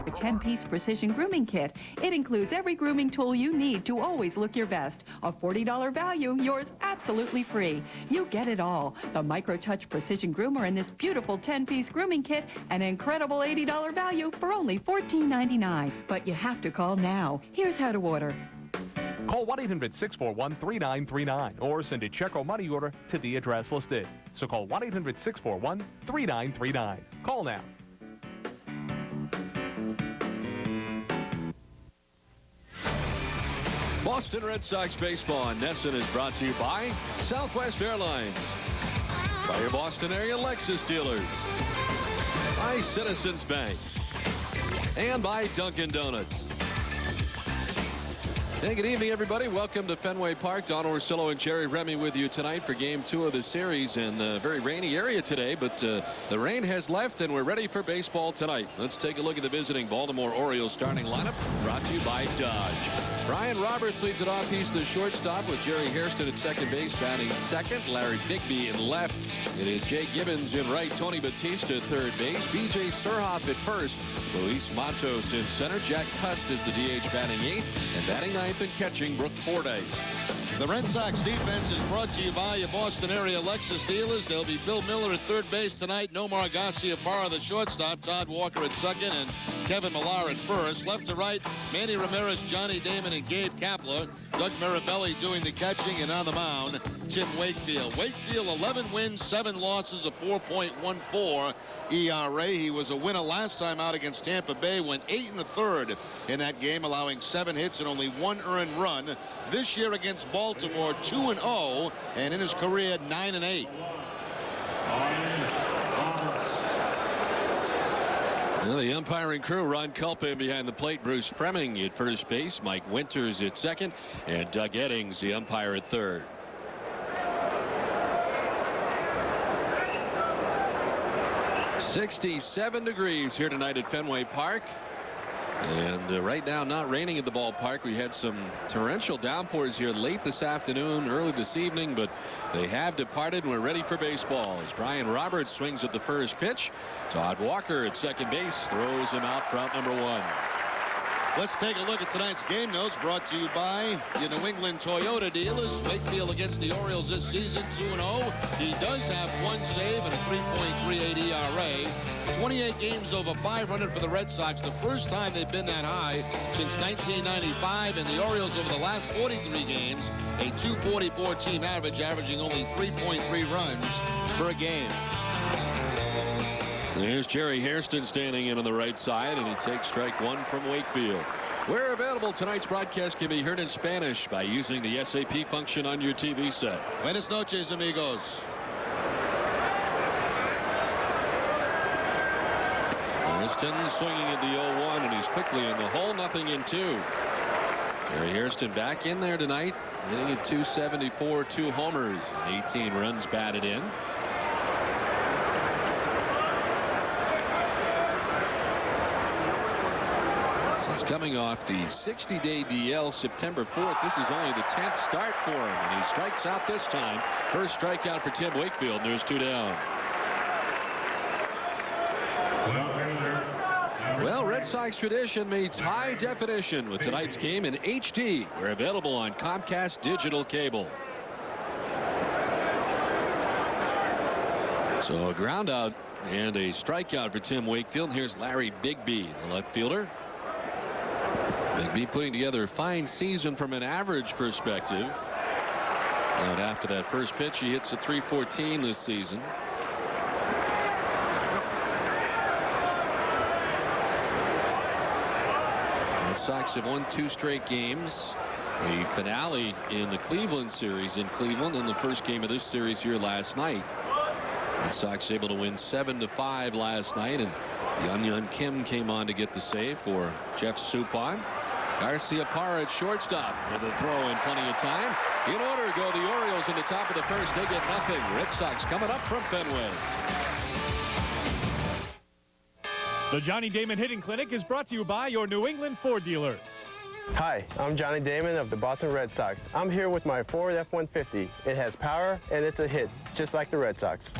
A 10-piece precision grooming kit. It includes every grooming tool you need to always look your best. A $40 value, yours absolutely free. You get it all. The Micro-Touch Precision Groomer in this beautiful 10-piece grooming kit, an incredible $80 value for only $14.99. But you have to call now. Here's how to order. Call 1-800-641-3939 or send a check or money order to the address listed. So call 1-800-641-3939. Call now. Boston Red Sox baseball on Nesson is brought to you by Southwest Airlines, by your Boston area Lexus dealers, by Citizens Bank, and by Dunkin' Donuts. Hey, good evening, everybody. Welcome to Fenway Park. Don Orsillo and Jerry Remy with you tonight for Game 2 of the series in a very rainy area today, but the rain has left and we're ready for baseball tonight. Let's take a look at the visiting Baltimore Orioles starting lineup, brought to you by Dodge. Brian Roberts leads it off. He's the shortstop with Jerry Hairston at second base, batting second. Larry Bigby in left. It is Jay Gibbons in right. Tony Batista at third base. B.J. Surhoff at first. Luis Matos in center. Jack Cust is the DH batting eighth. And batting ninth and catching, Brooke Fordyce. The Red Sox defense is brought to you by your Boston area Lexus dealers. There'll be Bill Miller at third base tonight. Nomar Garciaparra the shortstop. Todd Walker at second and Kevin Millar at first. Left to right, Manny Ramirez, Johnny Damon, and Gabe Kapler. Doug Mirabelli doing the catching, and on the mound, Tim Wakefield. Wakefield 11 wins, 7 losses, a 4.14 ERA. He was a winner last time out against Tampa Bay, went 8 1/3 in that game, allowing 7 hits and only 1 earned run. This year against Baltimore, 2-0, and in his career, 9-8. Well, the umpiring crew, Ron Culpin behind the plate, Bruce Fremming at first base, Mike Winters at second, and Doug Eddings, the umpire, at third. "67 degrees here tonight at Fenway Park. And right now, not raining at the ballpark. We had some torrential downpours here late this afternoon, early this evening, but they have departed and we're ready for baseball as Brian Roberts swings at the first pitch. Todd Walker at second base throws him out front, number 1. Let's take a look at tonight's game notes brought to you by your New England Toyota dealers. Wakefield against the Orioles this season, 2-0. He does have 1 save and a 3.38 ERA. 28 games over 500 for the Red Sox. The first time they've been that high since 1995. And the Orioles over the last 43 games, a 244 team average, averaging only 3.3 runs per game. There's Jerry Hairston standing in on the right side, and he takes strike 1 from Wakefield. Where available, tonight's broadcast can be heard in Spanish by using the SAP function on your TV set. Buenas noches, amigos. Hairston swinging at the 0-1, and he's quickly in the hole. Nothing in 2. Jerry Hairston back in there tonight, hitting at .274, 2 homers, and 18 runs batted in. He's coming off the 60-day DL September 4th. This is only the 10th start for him, and he strikes out this time. First strikeout for Tim Wakefield, and there's 2 down. Well, Red Sox tradition meets high definition with tonight's game in HD. We're available on Comcast Digital Cable. So a ground out and a strikeout for Tim Wakefield. Here's Larry Bigby, the left fielder. Bigby putting together a fine season from an average perspective. And after that first pitch, he hits a .314 this season. Red Sox have won 2 straight games. The finale in the Cleveland series in Cleveland, and the first game of this series here last night. Red Sox able to win 7-5 last night, and Yun Kim came on to get the save for Jeff Suppan. Garciaparra at shortstop with a throw in plenty of time. In order go the Orioles in the top of the first. They get nothing. Red Sox coming up from Fenway. The Johnny Damon Hitting Clinic is brought to you by your New England Ford dealers. Hi, I'm Johnny Damon of the Boston Red Sox. I'm here with my Ford F-150. It has power and it's a hit, just like the Red Sox.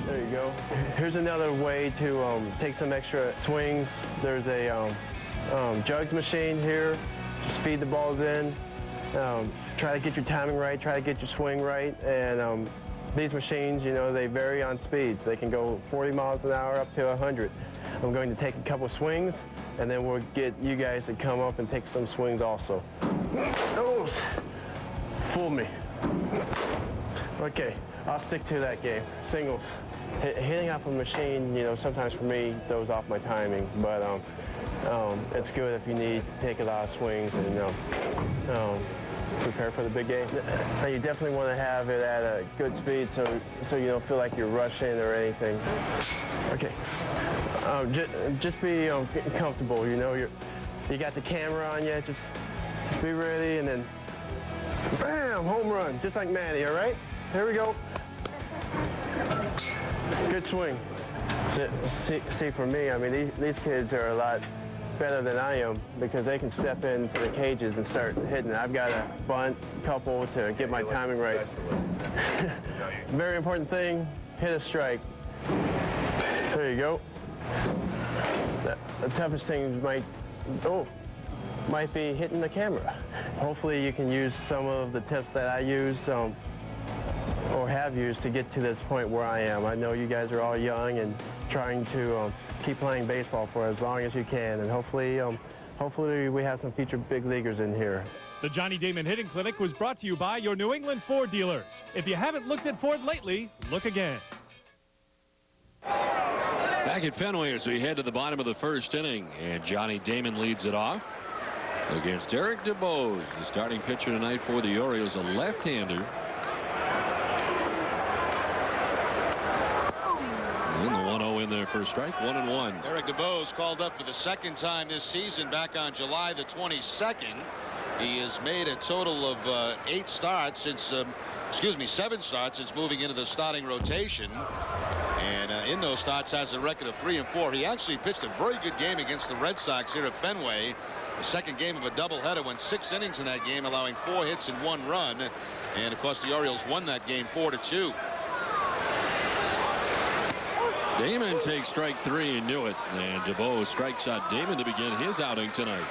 There you go. go. Here's another way to take some extra swings. There's a jugs machine here. Just feed the balls in. Try to get your timing right. Try to get your swing right. And these machines, you know, they vary on speeds. They can go 40 miles an hour up to 100. I'm going to take a couple swings, and then we'll get you guys to come up and take some swings also. Oh, fooled me. Okay, I'll stick to that game. Singles. Hitting off a machine, you know, sometimes for me throws off my timing, but it's good if you need to take a lot of swings and prepare for the big game. You definitely want to have it at a good speed so you don't feel like you're rushing or anything. Okay, just be comfortable. You know, you got the camera on you. Just be ready, and then bam, home run, just like Manny. All right, here we go. Good swing. See, for me, I mean, these kids are a lot better than I am because they can step into the cages and start hitting. I've got a bunt, couple to get my timing right. Very important thing, hit a strike. There you go. The toughest thing might be hitting the camera. Hopefully you can use some of the tips that I use or have used to get to this point where I am. I know you guys are all young and trying to keep playing baseball for as long as you can, and hopefully we have some future big leaguers in here. The Johnny Damon Hitting Clinic was brought to you by your New England Ford dealers. If you haven't looked at Ford lately, look again. Back at Fenway as we head to the bottom of the first inning, and Johnny Damon leads it off against Eric DeBose, the starting pitcher tonight for the Orioles, a left-hander. And the 1-0 in there for a strike, 1-1. Eric DeBose called up for the second time this season back on July the 22nd. He has made a total of 7 starts since moving into the starting rotation. And in those starts has a record of 3-4. He actually pitched a very good game against the Red Sox here at Fenway. The second game of a doubleheader, went 6 innings in that game, allowing 4 hits and 1 run. And of course the Orioles won that game 4-2. Damon takes strike 3 and knew it. And DeBose strikes out Damon to begin his outing tonight.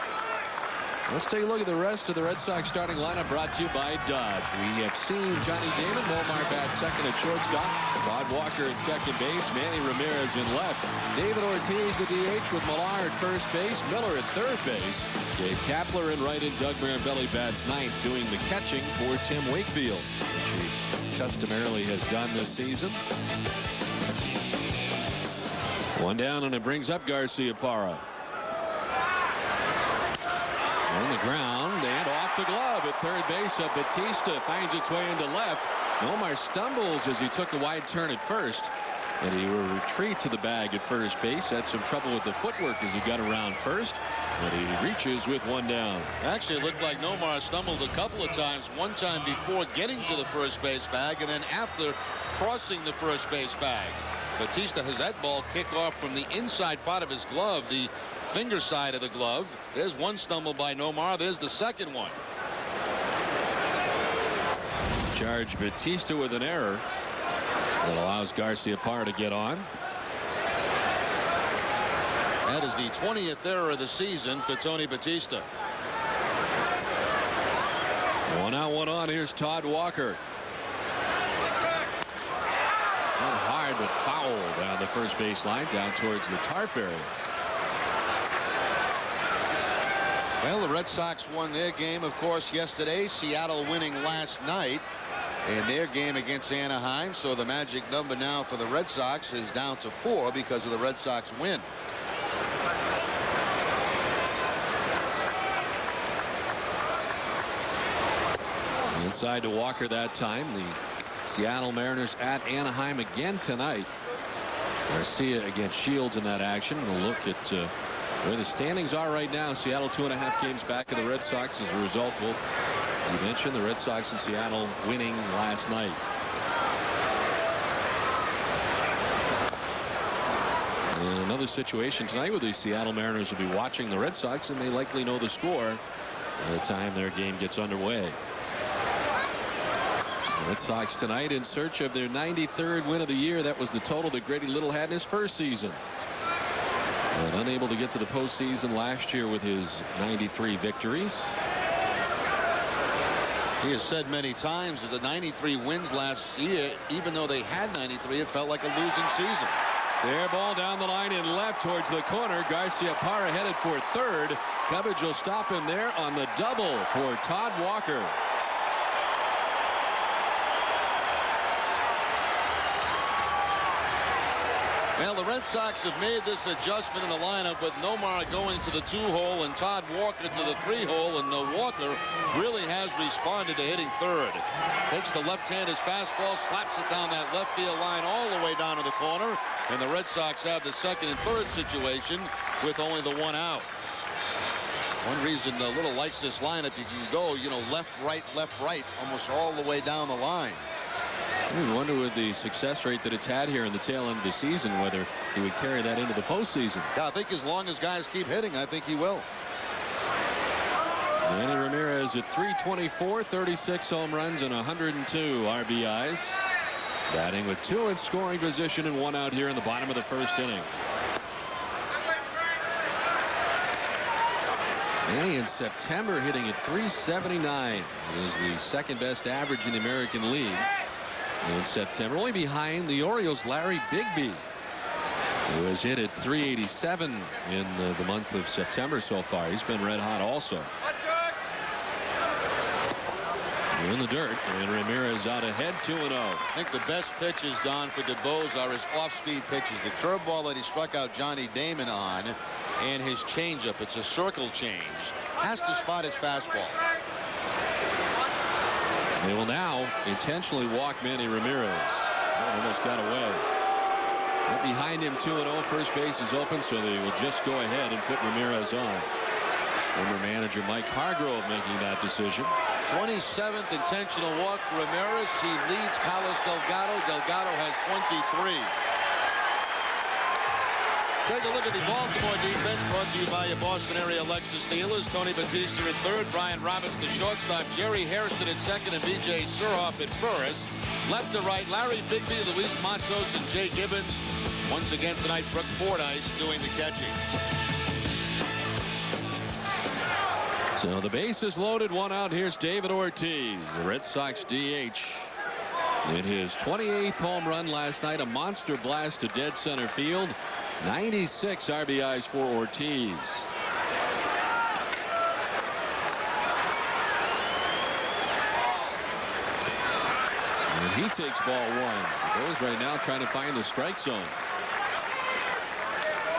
Let's take a look at the rest of the Red Sox starting lineup, brought to you by Dodge. We have seen Johnny Damon, Nomar bats second at shortstop, Todd Walker at second base, Manny Ramirez in left, David Ortiz the DH with Millar at first base, Miller at third base, Dave Kapler in right, and Doug Marambelli bats ninth, doing the catching for Tim Wakefield, which he customarily has done this season. One down, and it brings up Garciaparra. On the ground and off the glove at third base. Batista finds its way into left. Nomar stumbles as he took a wide turn at first, and he will retreat to the bag at first base. Had some trouble with the footwork as he got around first, but he reaches with one down. Actually, it looked like Nomar stumbled a couple of times. One time before getting to the first base bag, and then after crossing the first base bag. Batista has that ball kick off from the inside part of his glove, the finger side of the glove. There's one stumble by Nomar. There's the second one. Charge Batista with an error that allows Garciaparra to get on. That is the 20th error of the season for Tony Batista. 1 out, 1 on. Here's Todd Walker. Hard but foul down the first base line, down towards the tarp area. Well, the Red Sox won their game, of course, yesterday. Seattle winning last night in their game against Anaheim. So the magic number now for the Red Sox is down to 4 because of the Red Sox win. Inside to Walker that time. The Seattle Mariners at Anaheim again tonight. Garcia against Shields in that action. We'll look at where the standings are right now. Seattle 2.5 games back of the Red Sox as a result. Both, as you mentioned, the Red Sox and Seattle winning last night. And another situation tonight where the Seattle Mariners will be watching the Red Sox and may likely know the score by the time their game gets underway. The Red Sox tonight in search of their 93rd win of the year. That was the total that Grady Little had in his first season. But unable to get to the postseason last year with his 93 victories. He has said many times that the 93 wins last year, even though they had 93, it felt like a losing season. Fair ball down the line and left towards the corner. Garciaparra headed for third. Coverage will stop him there on the double for Todd Walker. Well, the Red Sox have made this adjustment in the lineup with Nomar going to the 2-hole and Todd Walker to the 3-hole, and Walker really has responded to hitting third. Takes the left-handed fastball, slaps it down that left field line all the way down to the corner, and the Red Sox have the second and third situation with only the one out. One reason Little likes this lineup, you can go, left, right, almost all the way down the line. I wonder with the success rate that it's had here in the tail end of the season, whether he would carry that into the postseason. Yeah, I think as long as guys keep hitting, I think he will. Manny Ramirez at .324, 36 home runs and 102 RBIs. Batting with 2 in scoring position and 1 out here in the bottom of the first inning. Manny in September hitting at .379. It is the second best average in the American League. In September, only behind the Orioles' Larry Bigby, who has hit at .387 in the month of September so far. He's been red hot also. In the dirt, and Ramirez out ahead 2-0. I think the best pitches, Don, for DuBose are his off-speed pitches. The curveball that he struck out Johnny Damon on, and his changeup. It's a circle change. Has to spot his fastball. They will now intentionally walk Manny Ramirez. Almost got away. Right behind him 2-0. First base is open, so they will just go ahead and put Ramirez on. Former manager Mike Hargrove making that decision. 27th intentional walk for Ramirez. He leads Carlos Delgado. Delgado has 23. Take a look at the Baltimore defense, brought to you by your Boston area Lexus dealers. Tony Batista at third, Brian Roberts the shortstop, Jerry Hairston at second, and B.J. Surhoff at first. Left to right, Larry Bigby, Luis Matos, and Jay Gibbons. Once again tonight, Brooke Fordyce doing the catching. So the base is loaded, 1 out. Here's David Ortiz, the Red Sox DH. In his 28th home run last night, a monster blast to dead center field. 96 RBIs for Ortiz. And he takes ball 1. Goes right now trying to find the strike zone.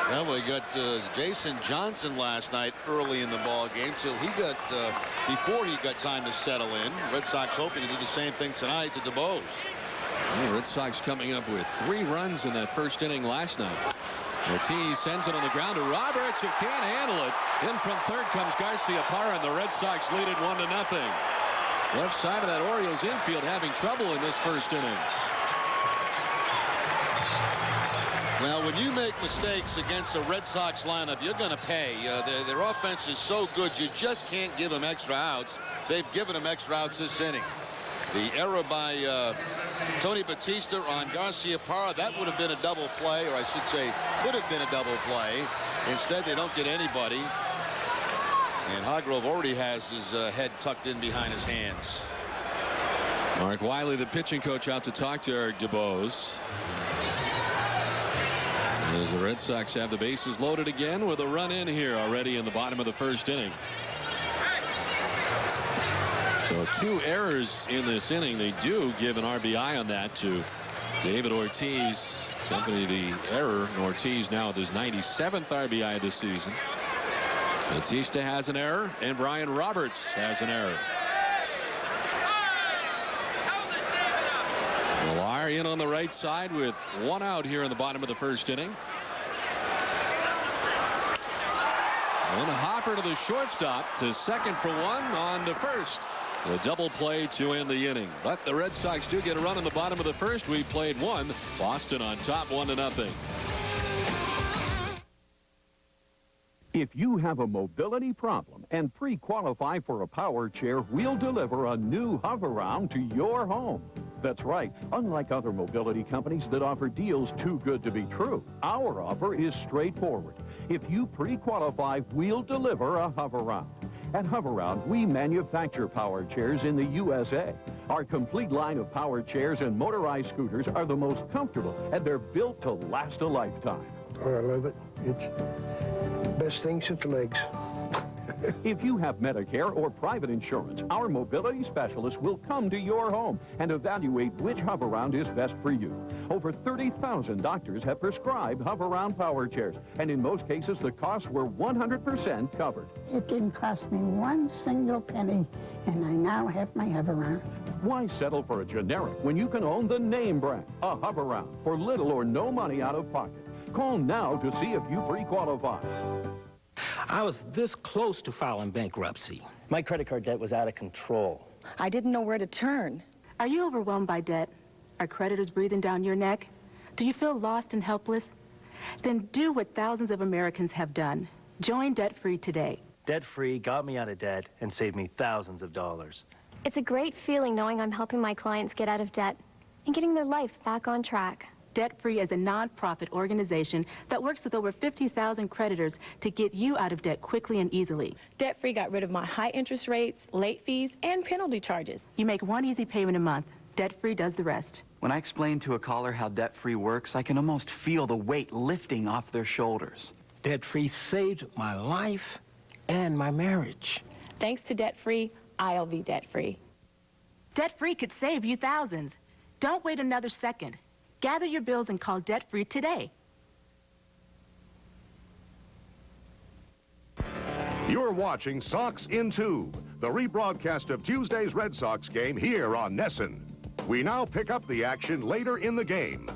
Well, we got Jason Johnson last night early in the ball game till he got before he got time to settle in. Red Sox hoping to do the same thing tonight to DuBose. The Red Sox coming up with 3 runs in that first inning last night. Ortiz sends it on the ground to Roberts, who can't handle it. In from third comes Garciaparra, and the Red Sox lead it 1-0. Left side of that Orioles infield having trouble in this first inning. Well, when you make mistakes against a Red Sox lineup, you're going to pay. Their offense is so good, you just can't give them extra outs. They've given them extra outs this inning. The error by Tony Batista on Garciaparra, that would have been a double play, or I should say could have been a double play. Instead, they don't get anybody. And Hargrove already has his head tucked in behind his hands. Mark Wiley, the pitching coach, out to talk to Eric DuBose. As the Red Sox have the bases loaded again with a run in here already in the bottom of the first inning. So 2 errors in this inning. They do give an RBI on that to David Ortiz. Company the error, and Ortiz now with his 97th RBI this season. Batista has an error, and Brian Roberts has an error. Millar in on the right side with 1 out here in the bottom of the first inning. And a hopper to the shortstop, to second for 1, on to first. A double play to end the inning. But the Red Sox do get a run in the bottom of the first. We played 1. Boston on top 1-0. If you have a mobility problem and pre-qualify for a power chair, we'll deliver a new Hover-Round to your home. That's right. Unlike other mobility companies that offer deals too good to be true, our offer is straightforward. If you pre-qualify, we'll deliver a Hover-Round. At Hover-Round, we manufacture power chairs in the USA. Our complete line of power chairs and motorized scooters are the most comfortable, and they're built to last a lifetime. Oh, I love it. It's the best thing since the legs. If you have Medicare or private insurance, our mobility specialist will come to your home and evaluate which Hover-Round is best for you. Over 30,000 doctors have prescribed Hover-Round power chairs, and in most cases, the costs were 100% covered. It didn't cost me one single penny, and I now have my Hover-Round. Why settle for a generic when you can own the name brand, a Hover-Round, for little or no money out of pocket? Call now to see if you pre-qualify. I was this close to filing bankruptcy. My credit card debt was out of control. I didn't know where to turn. Are you overwhelmed by debt? Are creditors breathing down your neck? Do you feel lost and helpless? Then do what thousands of Americans have done. Join Debt Free today. Debt Free got me out of debt and saved me thousands of dollars. It's a great feeling knowing I'm helping my clients get out of debt and getting their life back on track. Debt Free is a non-profit organization that works with over 50,000 creditors to get you out of debt quickly and easily. Debt Free got rid of my high interest rates, late fees, and penalty charges. You make one easy payment a month. Debt Free does the rest. When I explain to a caller how Debt Free works, I can almost feel the weight lifting off their shoulders. Debt Free saved my life and my marriage. Thanks to Debt Free, I'll be debt free. Debt Free could save you thousands. Don't wait another second. Gather your bills and call Debt Free today. You're watching Sox In 2, the rebroadcast of Tuesday's Red Sox game here on Nesson. We now pick up the action later in the game.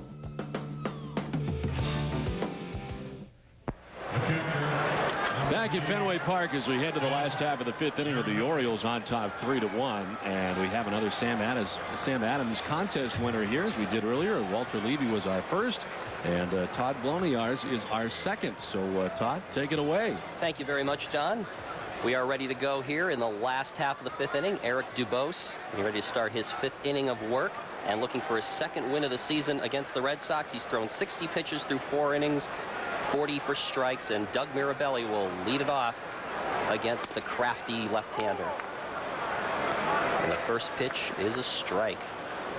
Back at Fenway Park as we head to the last half of the fifth inning with the Orioles on top 3-1, and we have another Sam Adams contest winner here, as we did earlier. Walter Levy was our first, and Todd Bloniarz is our second. So Todd, take it away. Thank you very much, John. We are ready to go here in the last half of the fifth inning. Eric Dubose ready to start his fifth inning of work and looking for his second win of the season against the Red Sox. He's thrown 60 pitches through 4 innings. 40 for strikes, and Doug Mirabelli will lead it off against the crafty left-hander. And the first pitch is a strike.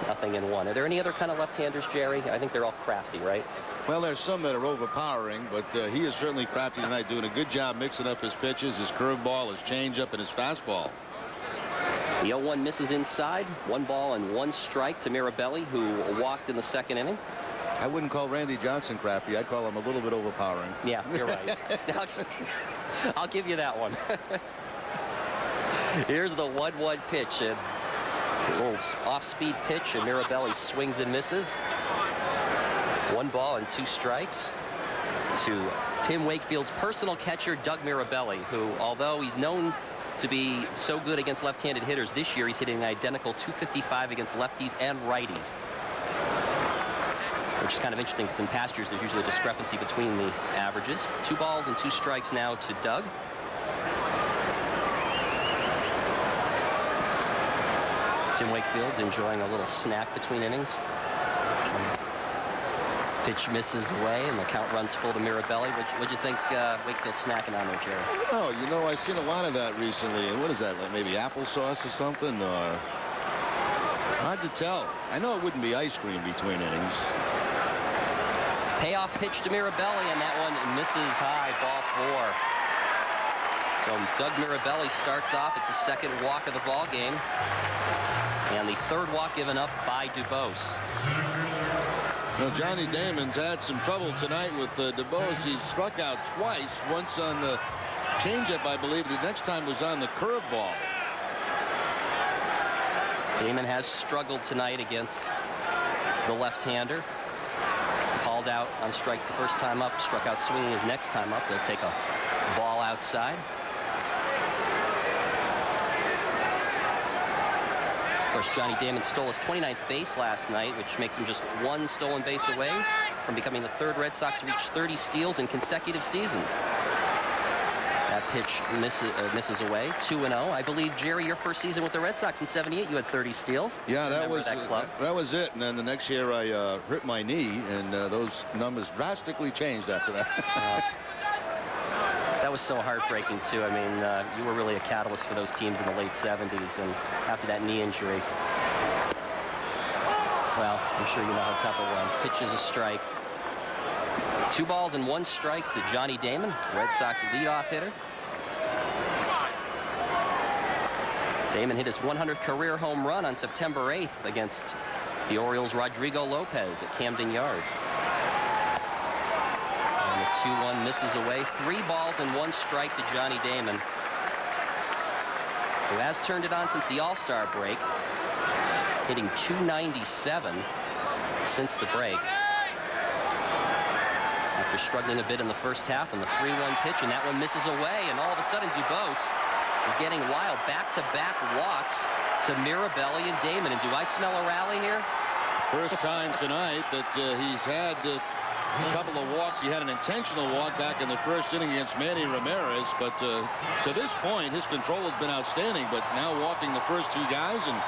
0-1. Are there any other kind of left-handers, Jerry? I think they're all crafty, right? Well, there's some that are overpowering, but he is certainly crafty tonight, doing a good job mixing up his pitches, his curveball, his changeup, and his fastball. The 0-1 misses inside. 1 ball and 1 strike to Mirabelli, who walked in the second inning. I wouldn't call Randy Johnson crafty. I'd call him a little bit overpowering. Yeah, you're right. I'll give you that one. Here's the 1-1 pitch. A little off-speed pitch, and Mirabelli swings and misses. 1 ball and 2 strikes to Tim Wakefield's personal catcher, Doug Mirabelli, who, although he's known to be so good against left-handed hitters, this year he's hitting an identical .255 against lefties and righties. Which is kind of interesting because in past years there's usually a discrepancy between the averages. 2 balls and 2 strikes now to Doug. Tim Wakefield enjoying a little snack between innings. Pitch misses away and the count runs full to Mirabelli. What'd you think Wakefield's snacking on there, Jerry? Oh, you know, I've seen a lot of that recently. And what is that, like maybe applesauce or something? Or hard to tell. I know it wouldn't be ice cream between innings. Payoff pitch to Mirabelli, and that one misses high, ball 4. So Doug Mirabelli starts off. It's a second walk of the ball game, and the third walk given up by Dubose. Well, Johnny Damon's had some trouble tonight with Dubose. He's struck out twice, once on the changeup, I believe. The next time was on the curveball. Damon has struggled tonight against the left-hander. Called out on strikes the first time up, struck out swinging his next time up. They'll take a ball outside. Of course, Johnny Damon stole his 29th base last night, which makes him just 1 stolen base away from becoming the 3rd Red Sox to reach 30 steals in consecutive seasons. That pitch misses away. 2-0. I believe, Jerry, your first season with the Red Sox in '78, you had 30 steals. Yeah, that was it. And then the next year I hurt my knee, and those numbers drastically changed after that. That was so heartbreaking, too. I mean, you were really a catalyst for those teams in the late 70s, and after that knee injury, well, I'm sure you know how tough it was. Pitch is a strike. 2 balls and 1 strike to Johnny Damon, Red Sox leadoff hitter. Damon hit his 100th career home run on September 8th against the Orioles' Rodrigo Lopez at Camden Yards. And the 2-1 misses away. 3 balls and 1 strike to Johnny Damon, who has turned it on since the All-Star break, hitting .297 since the break. After struggling a bit in the first half, and the 3-1 pitch, and that one misses away, and all of a sudden Dubose is getting wild. Back-to-back walks to Mirabelli and Damon. And do I smell a rally here? First time tonight that he's had a couple of walks. He had an intentional walk back in the first inning against Manny Ramirez, but to this point his control has been outstanding. But now walking the first 2 guys, and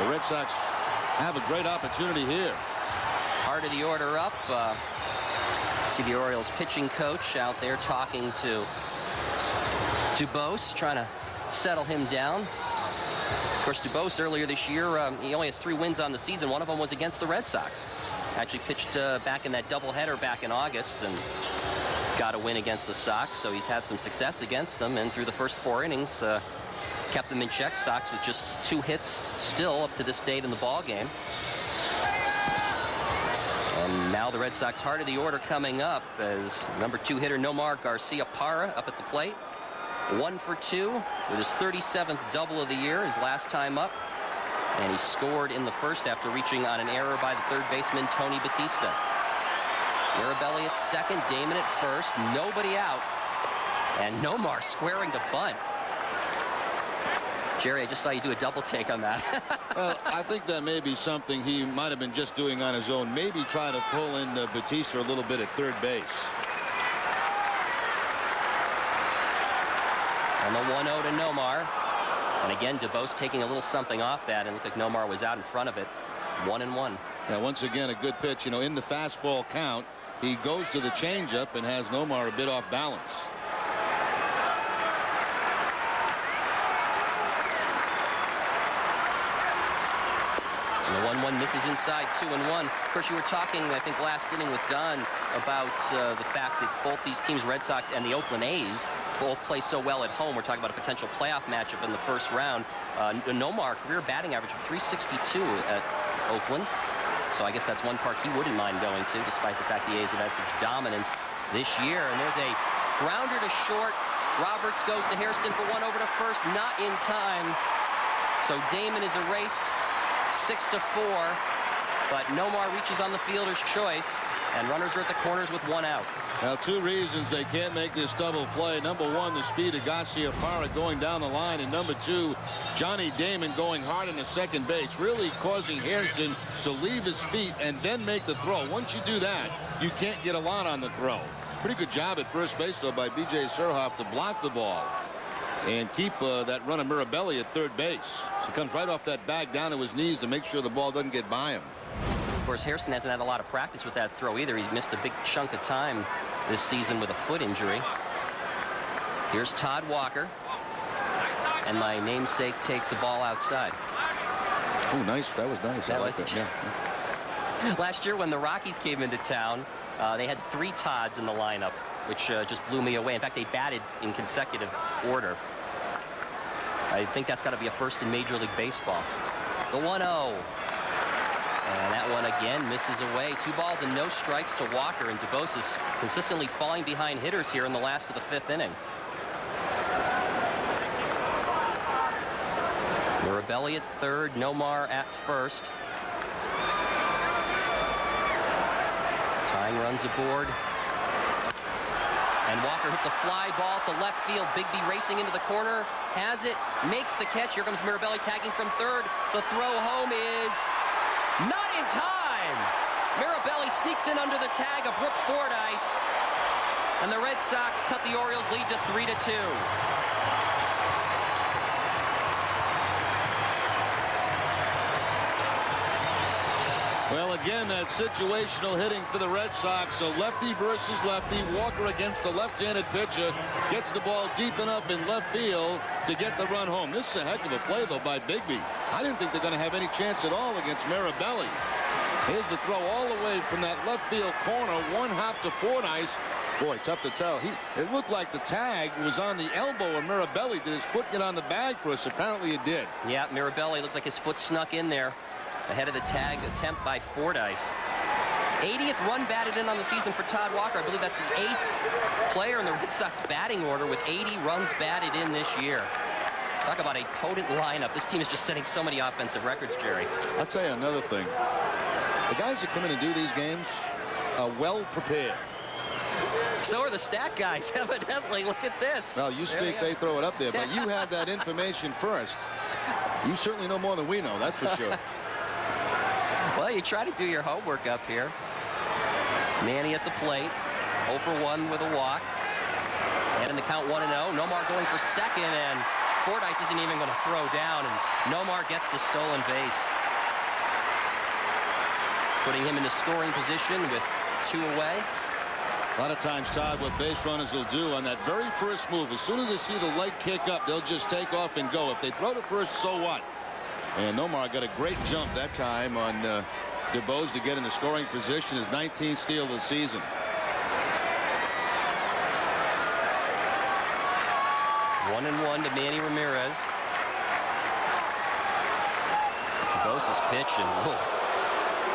the Red Sox have a great opportunity here. Heart of the order up. See the Orioles pitching coach out there talking to Dubose, trying to settle him down. Of course, Dubose earlier this year, he only has 3 wins on the season. One of them was against the Red Sox. Actually pitched back in that doubleheader back in August and got a win against the Sox. So he's had some success against them, and through the first 4 innings, kept them in check. Sox with just 2 hits still up to this date in the ball game. And now the Red Sox heart of the order coming up as number 2 hitter Nomar Garcia-Parra up at the plate. 1 for 2 with his 37th double of the year, his last time up. And he scored in the first after reaching on an error by the third baseman Tony Batista. Mirabelli at second, Damon at first, nobody out. And Nomar squaring to bunt. Jerry, I just saw you do a double take on that. Well, I think that may be something he might have been just doing on his own. Maybe try to pull in Batista a little bit at third base. And the 1-0 to Nomar. And again, Dubose taking a little something off that, and looked like Nomar was out in front of it. 1-1. Now, once again, a good pitch. You know, in the fastball count, he goes to the changeup and has Nomar a bit off balance. And the 1-1 misses inside, 2-1. Of course, you were talking, I think, last inning with Don about the fact that both these teams, Red Sox and the Oakland A's, both play so well at home. We're talking about a potential playoff matchup in the first round. Nomar, career batting average of .362 at Oakland. So I guess that's one park he wouldn't mind going to, despite the fact the A's have had such dominance this year. And there's a grounder to short. Roberts goes to Hairston for 1 over to first, not in time. So Damon is erased 6-4, but Nomar reaches on the fielder's choice, and runners are at the corners with 1 out. Now, 2 reasons they can't make this double play. Number 1, the speed of Garcia-Parra going down the line, and number 2, Johnny Damon going hard into second base, really causing Hairston to leave his feet and then make the throw. Once you do that, you can't get a lot on the throw. Pretty good job at first base, though, by B.J. Surhoff to block the ball and keep that runner Mirabelli at third base. So he comes right off that bag down to his knees to make sure the ball doesn't get by him. Of course, Hairston hasn't had a lot of practice with that throw either. He's missed a big chunk of time this season with a foot injury. Here's Todd Walker, and my namesake takes the ball outside. Oh, nice. That was nice. I like that. Yeah. Last year when the Rockies came into town, they had 3 Todds in the lineup, which just blew me away. In fact, they batted in consecutive order. I think that's got to be a first in Major League Baseball. The 1-0. And that one again misses away. 2 balls and no strikes to Walker, and Dubose is consistently falling behind hitters here in the last of the 5th inning. Mirabelli at third, Nomar at first. Tying runs aboard. And Walker hits a fly ball to left field. Bigby racing into the corner, has it, makes the catch. Here comes Mirabelli tagging from third. The throw home is not in time. Mirabelli sneaks in under the tag of Brooke Fordyce. And the Red Sox cut the Orioles' lead to 3-2. Well, again, that situational hitting for the Red Sox. So lefty versus lefty. Walker against the left-handed pitcher. Gets the ball deep enough in left field to get the run home. This is a heck of a play, though, by Bigby. I didn't think they're going to have any chance at all against Mirabelli. Here's the throw all the way from that left field corner. One hop to Fordyce. Boy, tough to tell. It looked like the tag was on the elbow of Mirabelli. Did his foot get on the bag for us? Apparently it did. Yeah, Mirabelli looks like his foot snuck in there ahead of the tag attempt by Fordyce. 80th run batted in on the season for Todd Walker. I believe that's the 8th player in the Red Sox batting order with 80 runs batted in this year. Talk about a potent lineup. This team is just setting so many offensive records, Jerry. I'll tell you another thing. The guys that come in and do these games are well prepared. So are the stat guys, evidently. Look at this. Well, you speak, they throw it up there, but you have that information first. You certainly know more than we know, that's for sure. Well, you try to do your homework up here. Manny at the plate, 0 for 1 with a walk. And in the count 1-0, Nomar going for second, and Fordyce isn't even going to throw down, and Nomar gets the stolen base, putting him into scoring position with 2 away. A lot of times, Todd, what base runners will do on that very first move, as soon as they see the leg kick up, they'll just take off and go. If they throw to first, so what? And Nomar got a great jump that time on DuBose to get into scoring position, his 19th steal of the season. One and one to Manny Ramirez. DuBose's pitch, and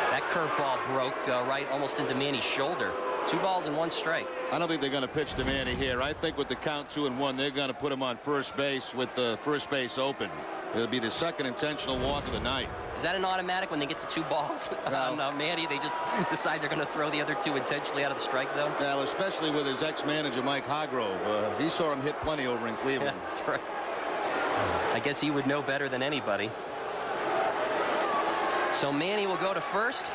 that curveball broke right almost into Manny's shoulder. 2 balls and 1 strike. I don't think they're going to pitch to Manny here. I think with the count 2-1, they're going to put him on first base with the first base open. It'll be the second intentional walk of the night. Is that an automatic when they get to 2 balls on Manny? They just decide they're going to throw the other 2 intentionally out of the strike zone? Well, especially with his ex-manager, Mike Hargrove. He saw him hit plenty over in Cleveland. Yeah, that's right. I guess he would know better than anybody. So Manny will go to first.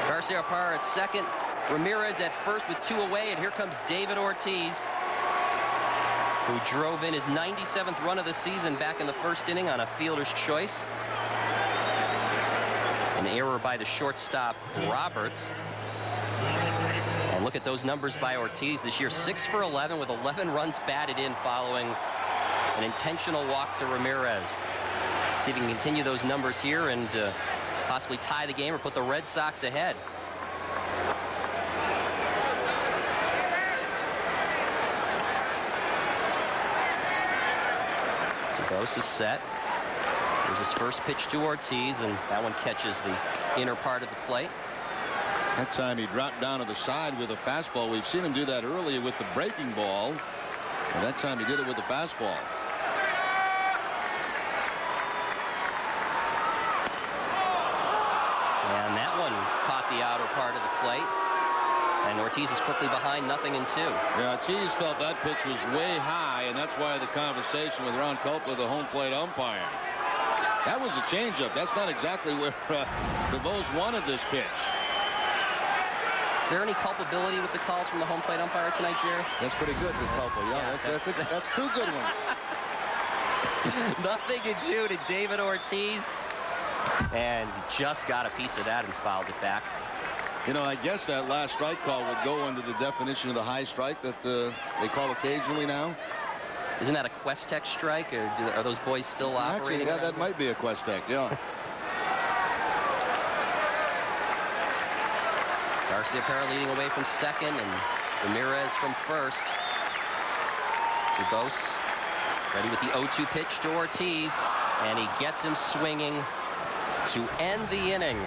Garcia-Parra at second. Ramirez at first with 2 away, and here comes David Ortiz, who drove in his 97th run of the season back in the first inning on a fielder's choice. An error by the shortstop, Roberts. And look at those numbers by Ortiz this year. 6 for 11 with 11 runs batted in following an intentional walk to Ramirez. See if he can continue those numbers here and possibly tie the game or put the Red Sox ahead. DuBose is set. There's his first pitch to Ortiz, and that one catches the inner part of the plate. That time he dropped down to the side with a fastball. We've seen him do that earlier with the breaking ball. And that time he did it with the fastball. And that one caught the outer part of the plate. And Ortiz is quickly behind, 0-2. Yeah, Ortiz felt that pitch was way high, and that's why the conversation with Ron Culper, the home plate umpire. That was a changeup. That's not exactly where DuBose wanted this pitch. Is there any culpability with the calls from the home plate umpire tonight, Jerry? That's pretty good with Culper. Yeah, that's 2 good ones. 0-2 to David Ortiz. And he just got a piece of that and fouled it back. You know, I guess that last strike call would go under the definition of the high strike that they call occasionally now. Isn't that a Questec strike, or are those boys still operating? Actually, yeah, that might be a Questec, yeah. Garcia-Parra leading away from second, and Ramirez from first. DuBose ready with the 0-2 pitch to Ortiz, and he gets him swinging to end the inning.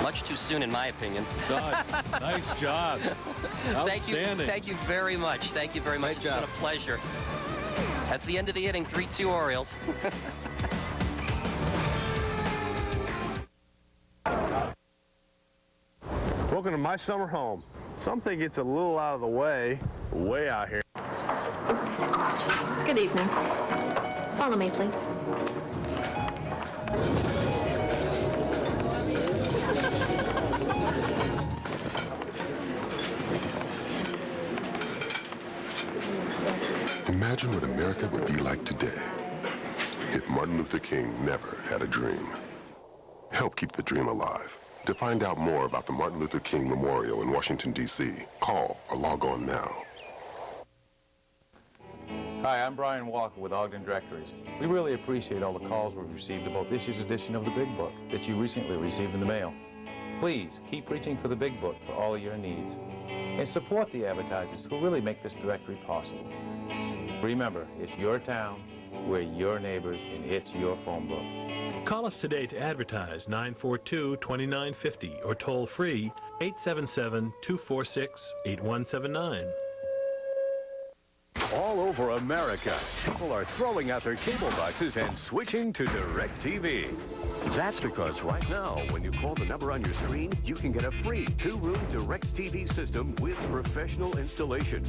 Much too soon, in my opinion. Todd, nice job. Outstanding. Thank you very much. Thank you very much. It's been a pleasure. That's the end of the inning. 3-2 Orioles. Welcome to my summer home. Something gets a little out of the way out here. Good evening. Follow me, please. Imagine what America would be like today if Martin Luther King never had a dream. Help keep the dream alive. To find out more about the Martin Luther King Memorial in Washington, D.C., call or log on now. Hi, I'm Brian Walker with Ogden Directories. We really appreciate all the calls we've received about this year's edition of the Big Book that you recently received in the mail. Please keep reaching for the Big Book for all of your needs. And support the advertisers who really make this directory possible. Remember, it's your town, we're your neighbors, and it's your phone book. Call us today to advertise 942-2950 or toll free 877-246-8179. All over America, people are throwing out their cable boxes and switching to DirecTV. That's because right now, when you call the number on your screen, you can get a free 2-room DirecTV system with professional installation.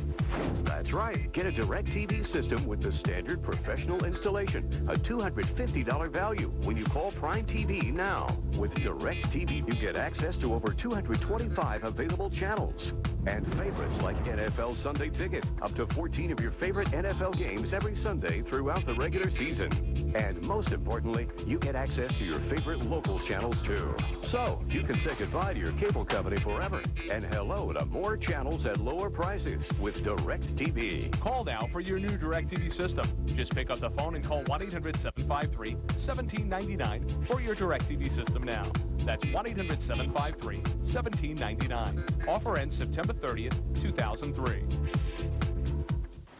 That's right. Get a DirecTV system with the standard professional installation, a $250 value when you call Prime TV now. With DirecTV, you get access to over 225 available channels and favorites like NFL Sunday Ticket, up to 14 of your favorite NFL games every Sunday throughout the regular season. And most importantly, you get access to your favorite local channels too. So you can say goodbye to your cable company forever and hello to more channels at lower prices with DirecTV. Call now for your new DirecTV system. Just pick up the phone and call 1-800-753-1799 for your DirecTV system now. That's 1-800-753-1799. Offer ends September 30th, 2003.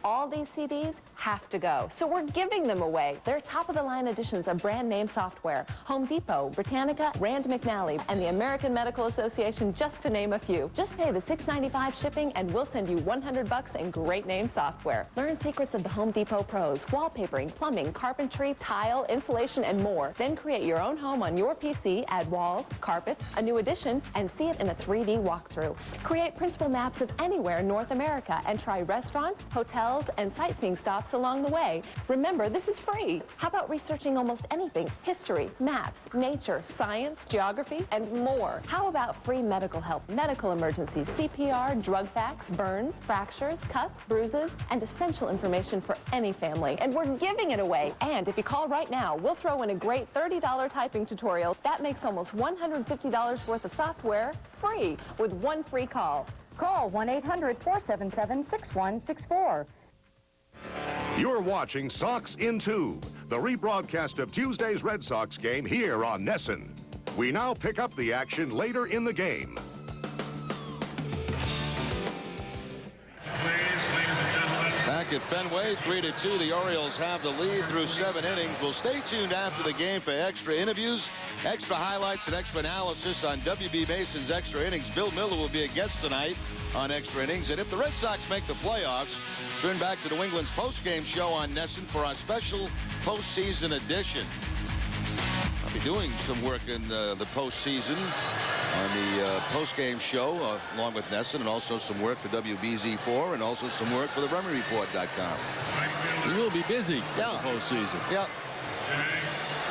All these CDs have to go, so we're giving them away. They're top-of-the-line editions of brand-name software. Home Depot, Britannica, Rand McNally, and the American Medical Association, just to name a few. Just pay the $6.95 shipping, and we'll send you $100 in great-name software. Learn secrets of the Home Depot pros, wallpapering, plumbing, carpentry, tile, insulation, and more. Then create your own home on your PC, add walls, carpets, a new addition, and see it in a 3D walkthrough. Create printable maps of anywhere in North America, and try restaurants, hotels, and sightseeing stops along the way. Remember, this is free. How about researching almost anything? History, maps, nature, science, geography, and more. How about free medical help, medical emergencies, CPR, drug facts, burns, fractures, cuts, bruises, and essential information for any family. And we're giving it away. And if you call right now, we'll throw in a great $30 typing tutorial. That makes almost $150 worth of software free with one free call. Call 1-800-477-6164. You're watching Sox In Tube, the rebroadcast of Tuesday's Red Sox game here on Nesson. We now pick up the action later in the game. Back at Fenway, 3-2. The Orioles have the lead through 7 innings. We'll stay tuned after the game for extra interviews, extra highlights, and extra analysis on W.B. Mason's Extra Innings. Bill Miller will be a guest tonight on Extra Innings. And if the Red Sox make the playoffs, turn back to New England's postgame show on Nesson for our special postseason edition. I'll be doing some work in the postseason on the postgame show along with Nesson, and also some work for WBZ4, and also some work for the RemyReport.com. We will be busy in the Yeah. postseason. Yeah.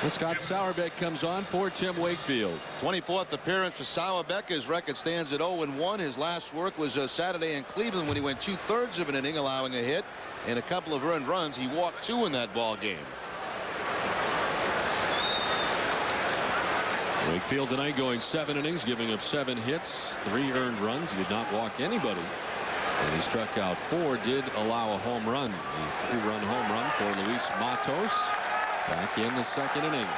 Scott Sauerbeck comes on for Tim Wakefield. 24th appearance for Sauerbeck. His record stands at 0-1. His last work was Saturday in Cleveland when he went 2/3 of an inning, allowing a hit and a couple of earned runs. He walked 2 in that ball game. Wakefield tonight going 7 innings, giving up 7 hits, 3 earned runs. He did not walk anybody. And he struck out 4, did allow a home run. A 3-run home run for Luis Matos back in the 2nd inning.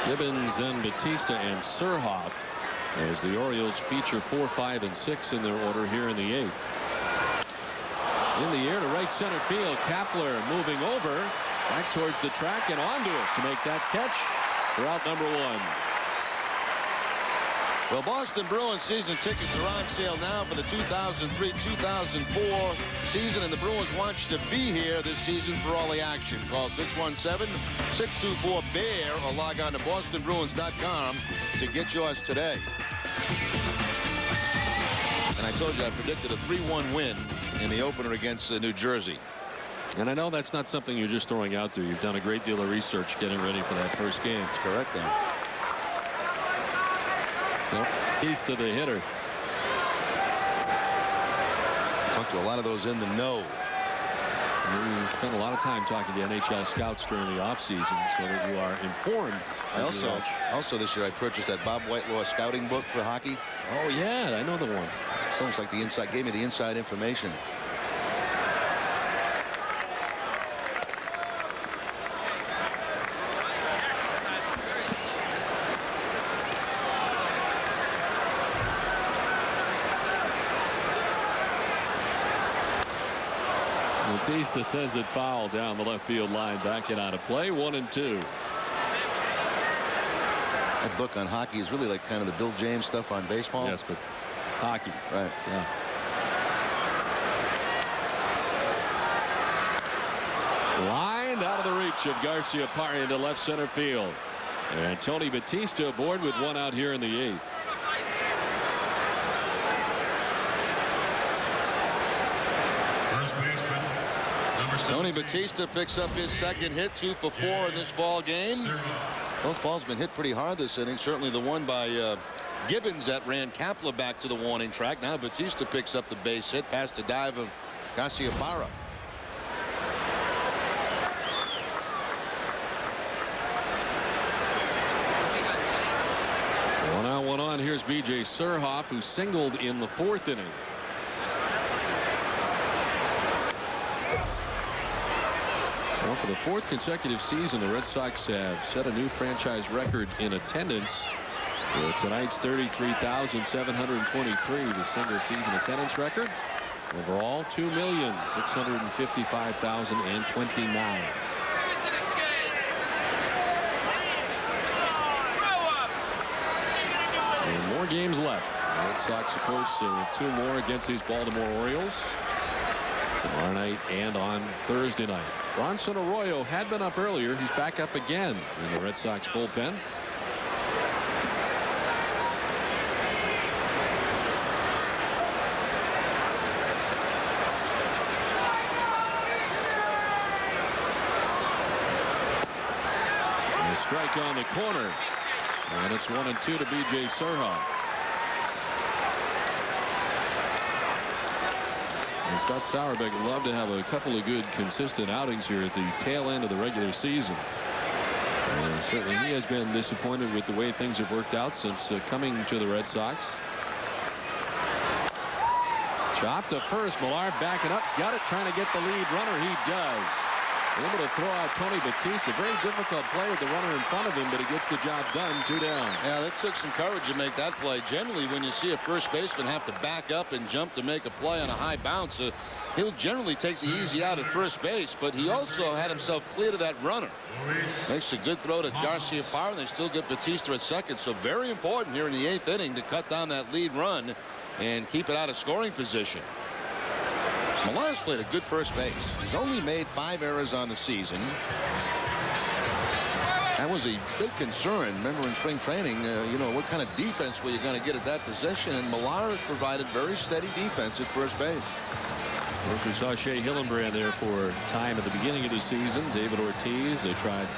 Gibbons and Batista and Surhoff as the Orioles feature 4, 5, and 6 in their order here in the 8th. In the air to right center field. Kapler moving over back towards the track and onto it to make that catch for out number 1. Well, Boston Bruins season tickets are on sale now for the 2003-2004 season, and the Bruins want you to be here this season for all the action. Call 617-624-BEAR or log on to bostonbruins.com to get yours today. And I told you I predicted a 3-1 win in the opener against New Jersey. And I know that's not something you're just throwing out there. You've done a great deal of research getting ready for that first game. That's correct, then. So he's to the hitter. Talked to a lot of those in the know. You spend a lot of time talking to NHL scouts during the offseason so that you are informed. Also this year I purchased that Bob Whitelaw scouting book for hockey. Oh yeah, I know the one. It's almost like the inside, gave me the inside information. Batista sends it foul down the left field line, backing out of play. 1-2. That book on hockey is really like kind of the Bill James stuff on baseball. Yes, but hockey. Right. Yeah. Lined out of the reach of Garciaparra into left center field. And Tony Batista aboard with one out here in the 8th. Tony Batista picks up his second hit, 2 for 4 in this ball game. Both balls been hit pretty hard this inning. Certainly the one by Gibbons that ran Kapler back to the warning track. Now Batista picks up the base hit past the dive of Garciaparra. One out, one on. Here's B.J. Surhoff, who singled in the 4th inning. Well, for the 4th consecutive season, the Red Sox have set a new franchise record in attendance. With tonight's 33,723, the single season attendance record. Overall, 2,655,029. And more games left. The Red Sox, of course, 2 more against these Baltimore Orioles. Tomorrow night and on Thursday night. Bronson Arroyo had been up earlier. He's back up again in the Red Sox bullpen. And a strike on the corner. And it's 1-2 to B.J. Surhoff. And Scott Sauerbeck would love to have a couple of good consistent outings here at the tail end of the regular season. And certainly he has been disappointed with the way things have worked out since coming to the Red Sox. Chop to first. Millar backing up. He's got it, trying to get the lead runner. He does. Able to throw out Tony Batista. Very difficult play with the runner in front of him, but he gets the job done. 2 down. Yeah, that took some courage to make that play. Generally, when you see a first baseman have to back up and jump to make a play on a high bounce, he'll generally take the easy out at first base, but he also had himself clear to that runner. Makes a good throw to Garciaparra, and they still get Batista at second. So very important here in the 8th inning to cut down that lead run and keep it out of scoring position. Millar's played a good first base. He's only made 5 errors on the season. That was a big concern. Remember in spring training, you know, what kind of defense were you going to get at that position? And Millar has provided very steady defense at first base. We saw Shea Hillenbrand there for time at the beginning of the season. David Ortiz. They tried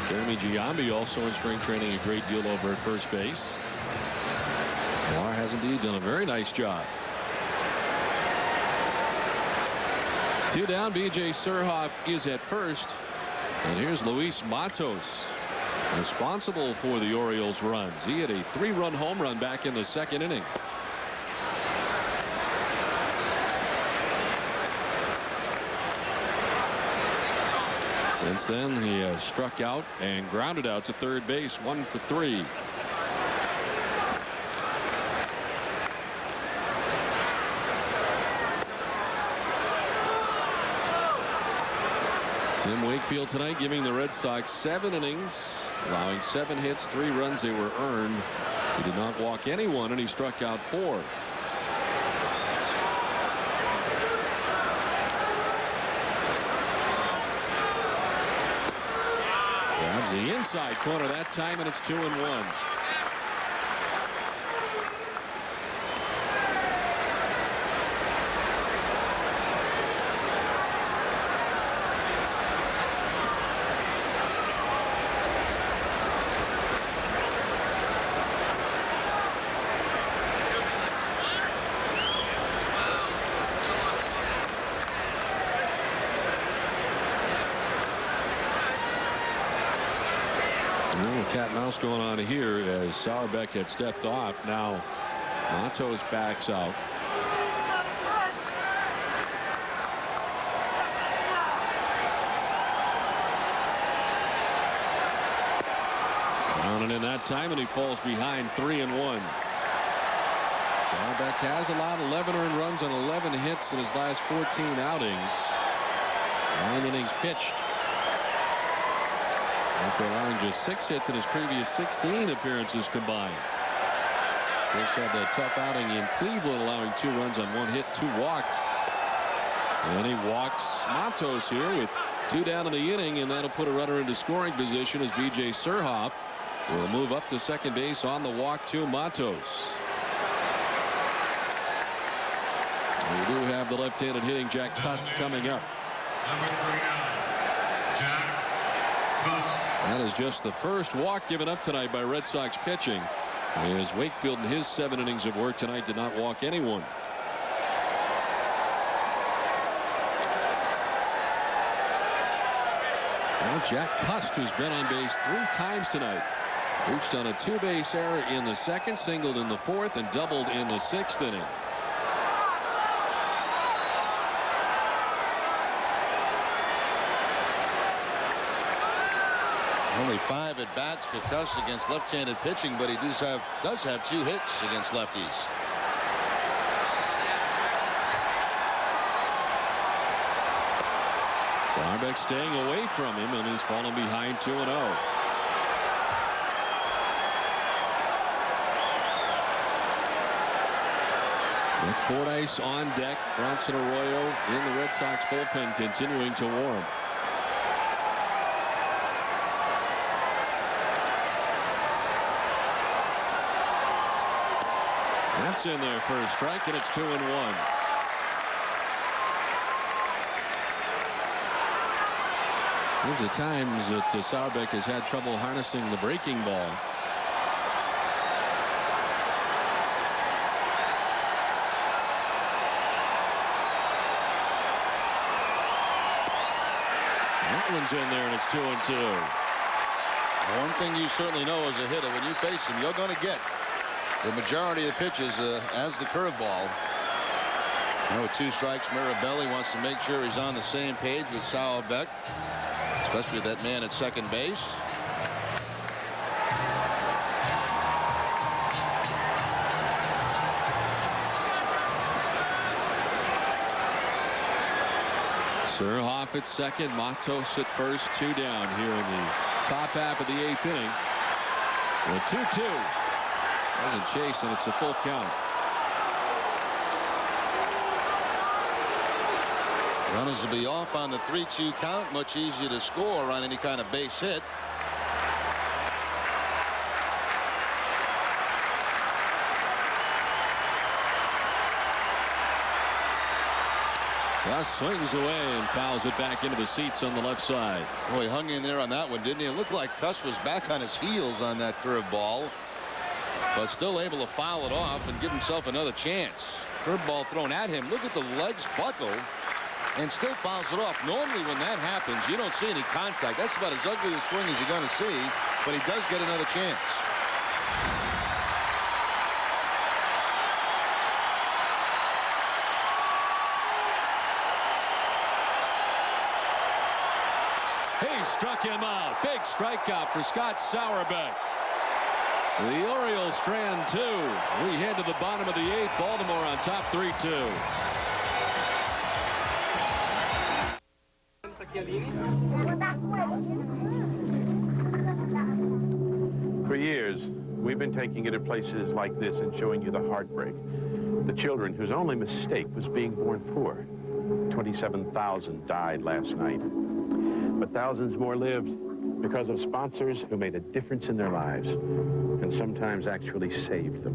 Jeremy Giambi also in spring training a great deal over at first base. Millar has indeed done a very nice job. 2 down. B.J. Surhoff is at first. And here's Luis Matos, responsible for the Orioles' runs. He had a 3-run home run back in the 2nd inning. Since then, he has struck out and grounded out to third base. 1 for 3. Tim Wakefield tonight giving the Red Sox 7 innings, allowing 7 hits, 3 runs. They were earned. He did not walk anyone, and he struck out 4. Grabs the inside corner that time, and it's 2-1. cat and mouse going on here as Sauerbeck had stepped off. Now Matos backs out. Down and in that time, and he falls behind 3-1. Sauerbeck has allowed 11 earned runs on 11 hits in his last 14 outings. 9 innings pitched. After allowing just 6 hits in his previous 16 appearances combined. Chris had that tough outing in Cleveland, allowing 2 runs on 1 hit, 2 walks. And he walks Matos here with 2 down in the inning, and that'll put a runner into scoring position as B.J. Surhoff will move up to second base on the walk to Matos. We do have the left-handed hitting Jack Cust coming up. Number 39, Jack Cust. That is just the first walk given up tonight by Red Sox pitching, as Wakefield in his 7 innings of work tonight did not walk anyone. Well, Jack Cust, who's been on base 3 times tonight, reached on a 2-base error in the 2nd, singled in the 4th, and doubled in the 6th inning. Only 5 at bats for Cust against left-handed pitching, but he does have 2 hits against lefties. Sauerbeck staying away from him, and he's fallen behind 2-0. Nick Fordyce on deck. Bronson Arroyo in the Red Sox bullpen continuing to warm. That's in there for a strike, and it's 2-1. There's the times that Sauerbeck has had trouble harnessing the breaking ball. That one's in there, and it's 2-2. One thing you certainly know as a hitter, when you face him, you're going to get the majority of pitches as the curveball. Now with 2 strikes, Mirabelli wants to make sure he's on the same page with Sauerbeck, especially that man at second base. Surhoff at second, Matos at first, 2 down here in the top half of the 8th inning. The 2-2. Doesn't chase, and it's a full count. Runners will be off on the 3-2 count. Much easier to score on any kind of base hit. Gus swings away and fouls it back into the seats on the left side. Boy, he hung in there on that one, didn't he? It looked like Gus was back on his heels on that curveball, but still able to foul it off and give himself another chance. Curveball thrown at him. Look at the legs buckle, and still fouls it off. Normally when that happens, you don't see any contact. That's about as ugly a swing as you're going to see, but he does get another chance. He struck him out. Big strikeout for Scott Sauerbeck. The Orioles strand 2. We head to the bottom of the 8th. Baltimore on top 3-2. For years, we've been taking you to places like this and showing you the heartbreak. The children whose only mistake was being born poor. 27,000 died last night. But thousands more lived because of sponsors who made a difference in their lives and sometimes actually saved them.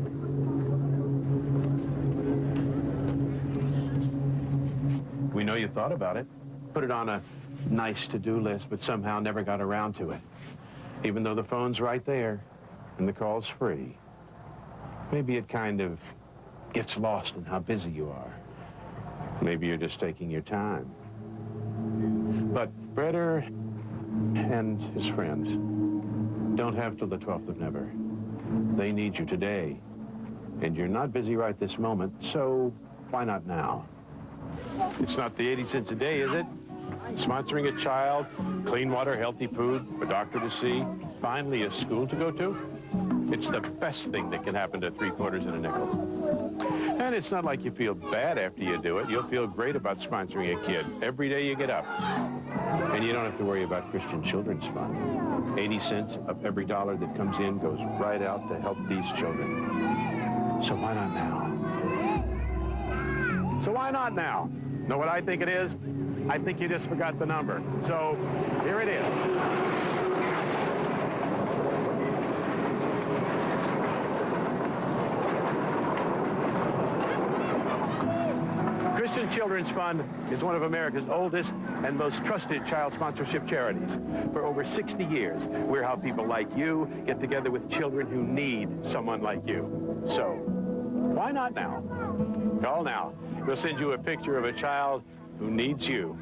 We know you thought about it, put it on a nice to-do list, but somehow never got around to it, even though the phone's right there and the call's free. Maybe it kind of gets lost in how busy you are. Maybe you're just taking your time. But Breder and his friends don't have till the 12th of never. They need you today. And you're not busy right this moment, so why not now? It's not the 80 cents a day, is it? Sponsoring a child, clean water, healthy food, a doctor to see, finally a school to go to? It's the best thing that can happen to 3 quarters and a nickel. And it's not like you feel bad after you do it. You'll feel great about sponsoring a kid every day you get up. And you don't have to worry about Christian Children's Fund. 80 cents of every dollar that comes in goes right out to help these children. So why not now? So why not now? Know what I think it is? I think you just forgot the number. So here it is. Christian Children's Fund is one of America's oldest and most trusted child sponsorship charities. For over 60 years, we're how people like you get together with children who need someone like you. So, why not now? Call now. We'll send you a picture of a child who needs you.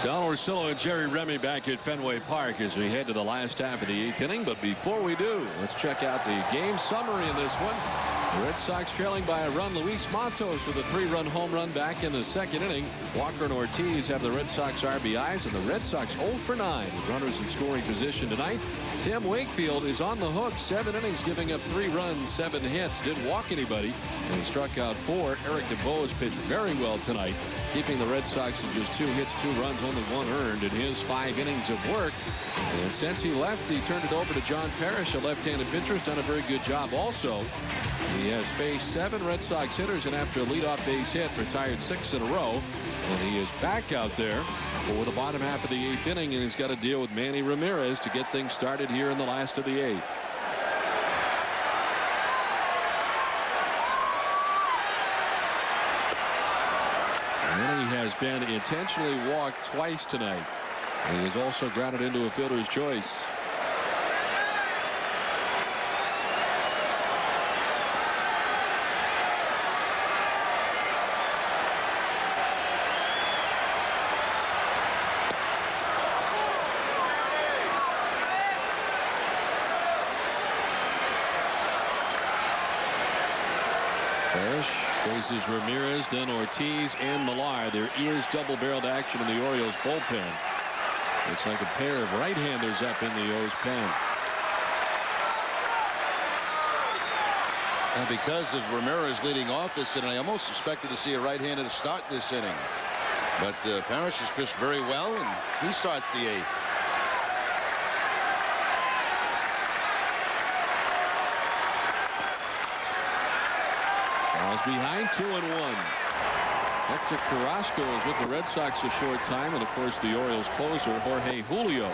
Don Orsillo and Jerry Remy back at Fenway Park as we head to the last half of the 8th inning. But before we do, let's check out the game summary in this one. The Red Sox trailing by a run. Luis Matos with a 3-run home run back in the 2nd inning. Walker and Ortiz have the Red Sox RBIs, and the Red Sox 0 for 9 with runners in scoring position tonight. Tim Wakefield is on the hook. 7 innings, giving up 3 runs, 7 hits. Didn't walk anybody, and he struck out 4. Eric DeBose pitched very well tonight, keeping the Red Sox to just 2 hits, 2 runs, only 1 earned in his 5 innings of work. And since he left, he turned it over to John Parrish, a left-handed pitcher, who's done a very good job also. He has faced 7 Red Sox hitters, and after a leadoff base hit, retired 6 in a row. And he is back out there for the bottom half of the 8th inning, and he's got to deal with Manny Ramirez to get things started here in the last of the 8th. Manny has been intentionally walked twice tonight. And he has also grounded into a fielder's choice. Parrish faces Ramirez, then Ortiz and Millar. There is double-barreled action in the Orioles bullpen. Looks like a pair of right-handers up in the O's pen. And because of Ramirez leading off this inning, I almost expected to see a right-hander to start this inning. But Parrish has pitched very well, and he starts the 8th. Ball's behind, 2-1. Hector Carrasco is with the Red Sox a short time, and of course the Orioles closer Jorge Julio.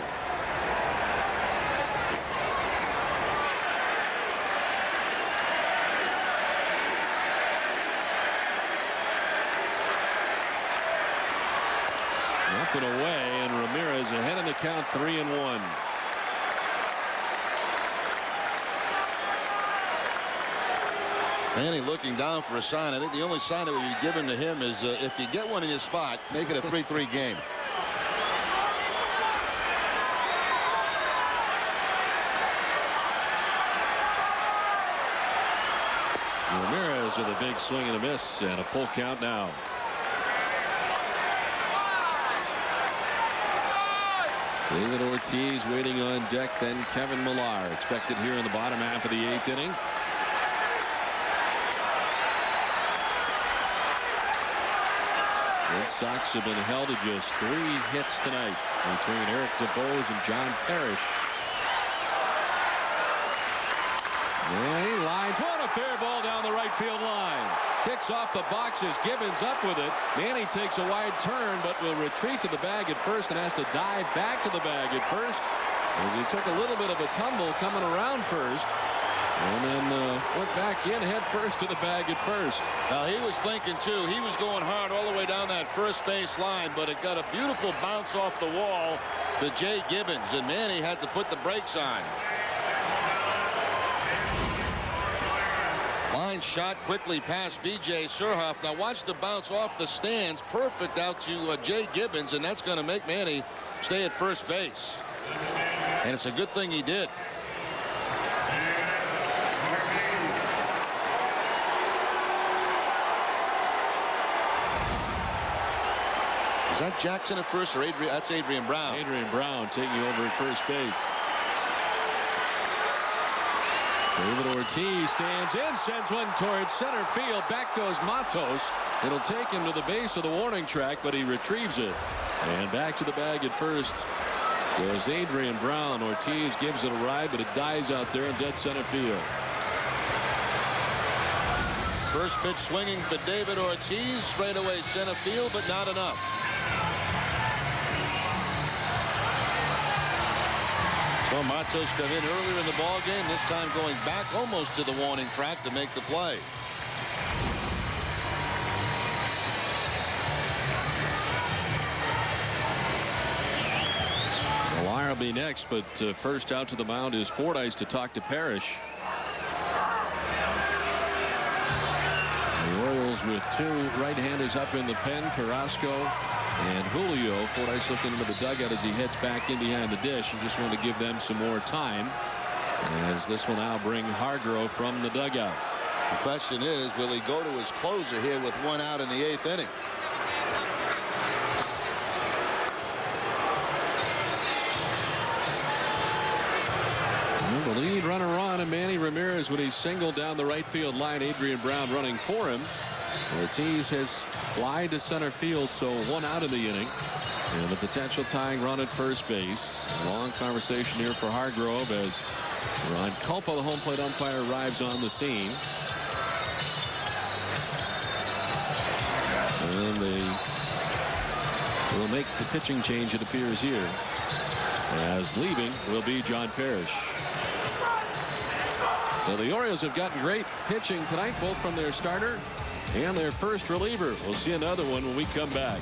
Up and away, and Ramirez ahead in the count, 3-1. Manny looking down for a sign. I think the only sign that would be given to him is if you get one in your spot, make it a 3-3 game. Ramirez with a big swing and a miss, and a full count now. David Ortiz waiting on deck, then Kevin Millar expected here in the bottom half of the 8th inning. The Sox have been held to just 3 hits tonight between Eric DeBose and John Parrish. And he lines one, a fair ball down the right field line. Kicks off the boxes. Gibbons up with it. Manny takes a wide turn, but will retreat to the bag at first and has to dive back to the bag at first, as he took a little bit of a tumble coming around first. And then went back in head first to the bag at first. Now he was thinking too. He was going hard all the way down that first base line, but it got a beautiful bounce off the wall to Jay Gibbons, and Manny had to put the brakes on. Line line shot quickly past B.J. Surhoff. Now watch the bounce off the stands. Perfect out to Jay Gibbons, and that's going to make Manny stay at first base. And it's a good thing he did. Is that Jackson at first or Adrian? That's Adrian Brown. Adrian Brown taking over at first base. David Ortiz stands in, sends one towards center field. Back goes Matos. It'll take him to the base of the warning track, but he retrieves it. And back to the bag at first goes Adrian Brown. Ortiz gives it a ride, but it dies out there in dead center field. First pitch swinging for David Ortiz. Straight away center field, but not enough. So Matos got in earlier in the ball game, this time going back almost to the warning track to make the play. Millar will be next, but first out to the mound is Fordyce to talk to Parrish. The Orioles with two right-handers up in the pen, Carrasco and Julio. Fordyce looking into the dugout as he heads back in behind the dish. And just want to give them some more time, as this will now bring Hargrove from the dugout. The question is, will he go to his closer here with one out in the 8th inning? The lead runner on, and Manny Ramirez when he singled down the right field line. Adrian Brown running for him. Ortiz has fly to center field, so one out in the inning. And the potential tying run at first base. A long conversation here for Hargrove as Ron Culpa, the home plate umpire, arrives on the scene. And they will make the pitching change, it appears here, as leaving will be John Parrish. So the Orioles have gotten great pitching tonight, both from their starter and their first reliever. We'll see another one when we come back.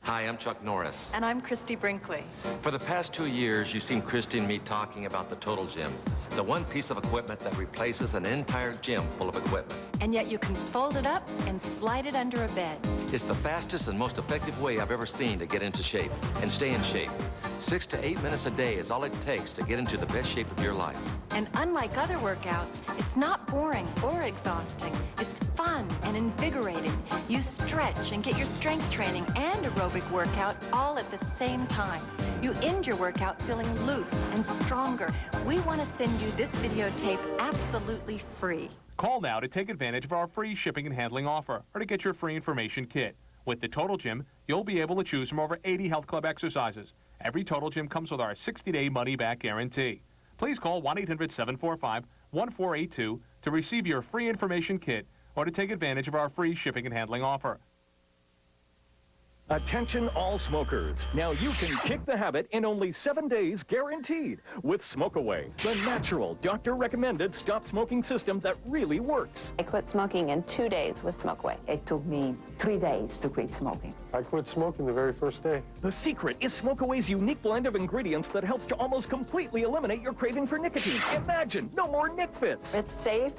Hi, I'm Chuck Norris. And I'm Christy Brinkley. For the past 2 years, you've seen Christy and me talking about the Total Gym, the one piece of equipment that replaces an entire gym full of equipment. And yet you can fold it up and slide it under a bed. It's the fastest and most effective way I've ever seen to get into shape and stay in shape. 6 to 8 minutes a day is all it takes to get into the best shape of your life. And unlike other workouts, it's not boring or exhausting. It's fun and invigorating. You stretch and get your strength training and aerobic workout all at the same time. You end your workout feeling loose and stronger. We want to send you this videotape absolutely free. Call now to take advantage of our free shipping and handling offer, or to get your free information kit. With the Total Gym, you'll be able to choose from over 80 health club exercises. Every Total Gym comes with our 60-day money-back guarantee. Please call 1-800-745-1482 to receive your free information kit, or to take advantage of our free shipping and handling offer. Attention all smokers. Now you can kick the habit in only 7 days guaranteed with Smoke Away, the natural doctor-recommended stop smoking system that really works. I quit smoking in 2 days with Smoke Away. It took me 3 days to quit smoking. I quit smoking the very first day. The secret is Smoke Away's unique blend of ingredients that helps to almost completely eliminate your craving for nicotine. Imagine, no more Nic Fits. It's safe.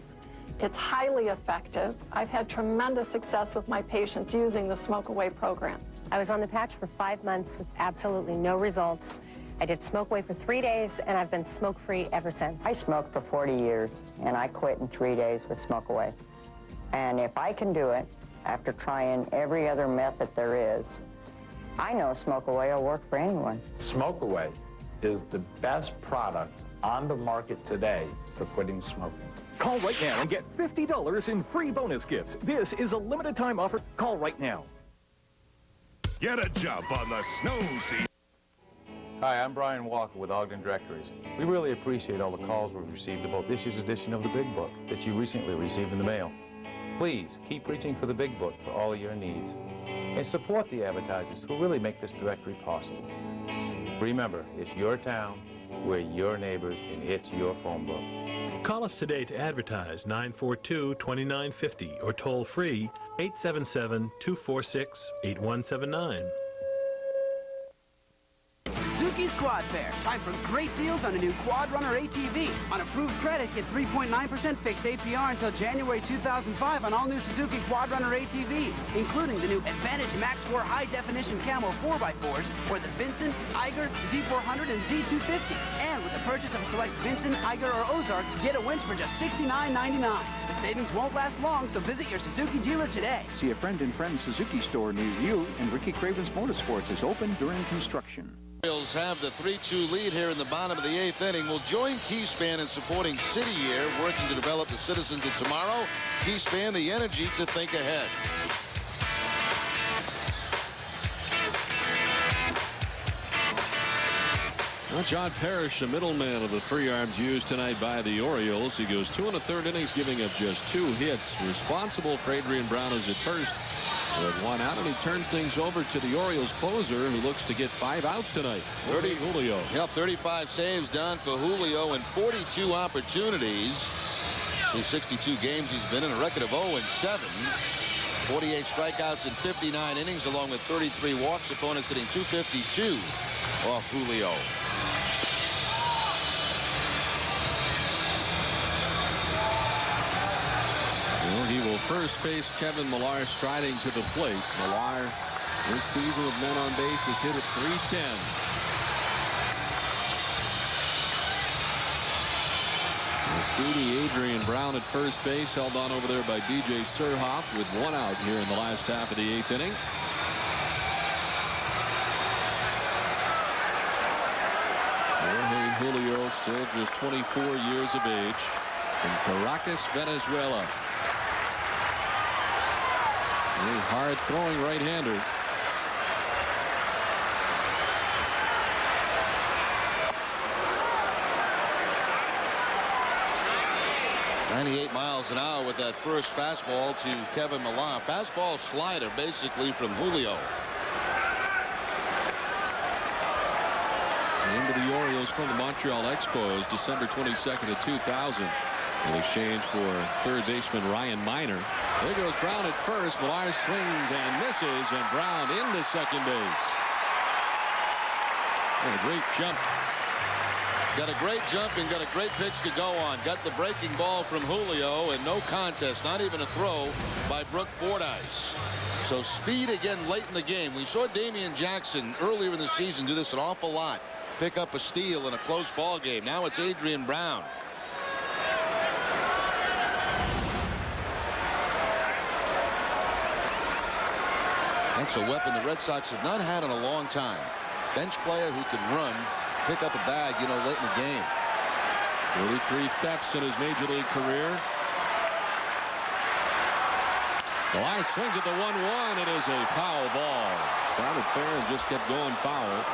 It's highly effective. I've had tremendous success with my patients using the Smoke Away program. I was on the patch for 5 months with absolutely no results. I did Smoke Away for 3 days, and I've been smoke-free ever since. I smoked for 40 years, and I quit in 3 days with Smoke Away. And if I can do it, after trying every other method there is, I know Smoke Away will work for anyone. Smoke Away is the best product on the market today for quitting smoking. Call right now and get $50 in free bonus gifts. This is a limited time offer. Call right now. Get a jump on the snow season. Hi, I'm Brian Walker with Ogden Directories. We really appreciate all the calls we've received about this year's edition of the Big Book that you recently received in the mail. Please keep reaching for the Big Book for all of your needs. And support the advertisers who really make this directory possible. Remember, it's your town, we're your neighbors, and it's your phone book. Call us today to advertise 942-2950 or toll free 877-246-8179. Suzuki's Quad Fair. Time for great deals on a new Quad Runner ATV. On approved credit, get 3.9% fixed APR until January 2005 on all new Suzuki Quad Runner ATVs, including the new Advantage Max 4 high-definition camo 4x4s or the Vincent, Eiger, Z400, and Z250. And with the purchase of a select Vincent, Eiger, or Ozark, get a winch for just $69.99. The savings won't last long, so visit your Suzuki dealer today. See a friend and friend Suzuki store near you, and Ricky Craven's Motorsports is open during construction. Orioles have the 3-2 lead here in the bottom of the 8th inning. We'll join Keyspan in supporting City Year, working to develop the citizens of tomorrow. Keyspan, the energy to think ahead. Well, John Parrish, the middleman of the 3 arms used tonight by the Orioles. He goes 2 1/3 innings, giving up just 2 hits. Responsible for Adrian Brown is at first with 1 out, and he turns things over to the Orioles closer, who looks to get 5 outs tonight. 30 Julio. Yep, 35 saves done for Julio and 42 opportunities. Through 62 games he's been in, a record of 0-7. 48 strikeouts in 59 innings, along with 33 walks. Opponents hitting .252 off Julio. Well, he will first face Kevin Millar striding to the plate. Millar, this season with men on base, has hit at .310. Speedy Adrian Brown at first base, held on over there by B.J. Surhoff with 1 out here in the last half of the 8th inning. Jorge Julio, still just 24 years of age, from Caracas, Venezuela. Very hard throwing right-hander. .98 miles an hour with that first fastball to Kevin Millar. Fastball slider basically from Julio. Into the Orioles from the Montreal Expos, December 22nd of 2000. In exchange for third baseman Ryan Miner. There goes Brown at first. Millar swings and misses, and Brown into second base. And a great jump. Got a great jump and got a great pitch to go on. Got the breaking ball from Julio, and no contest, not even a throw by Brooke Fordyce. So speed again late in the game. We saw Damian Jackson earlier in the season do this an awful lot. Pick up a steal in a close ball game. Now it's Adrian Brown. That's a weapon the Red Sox have not had in a long time. Bench player who could run, pick up a bag, you know, late in the game. 43 thefts in his major league career. Millar swings at the 1-1. It is a foul ball. Started fair and just kept going foul.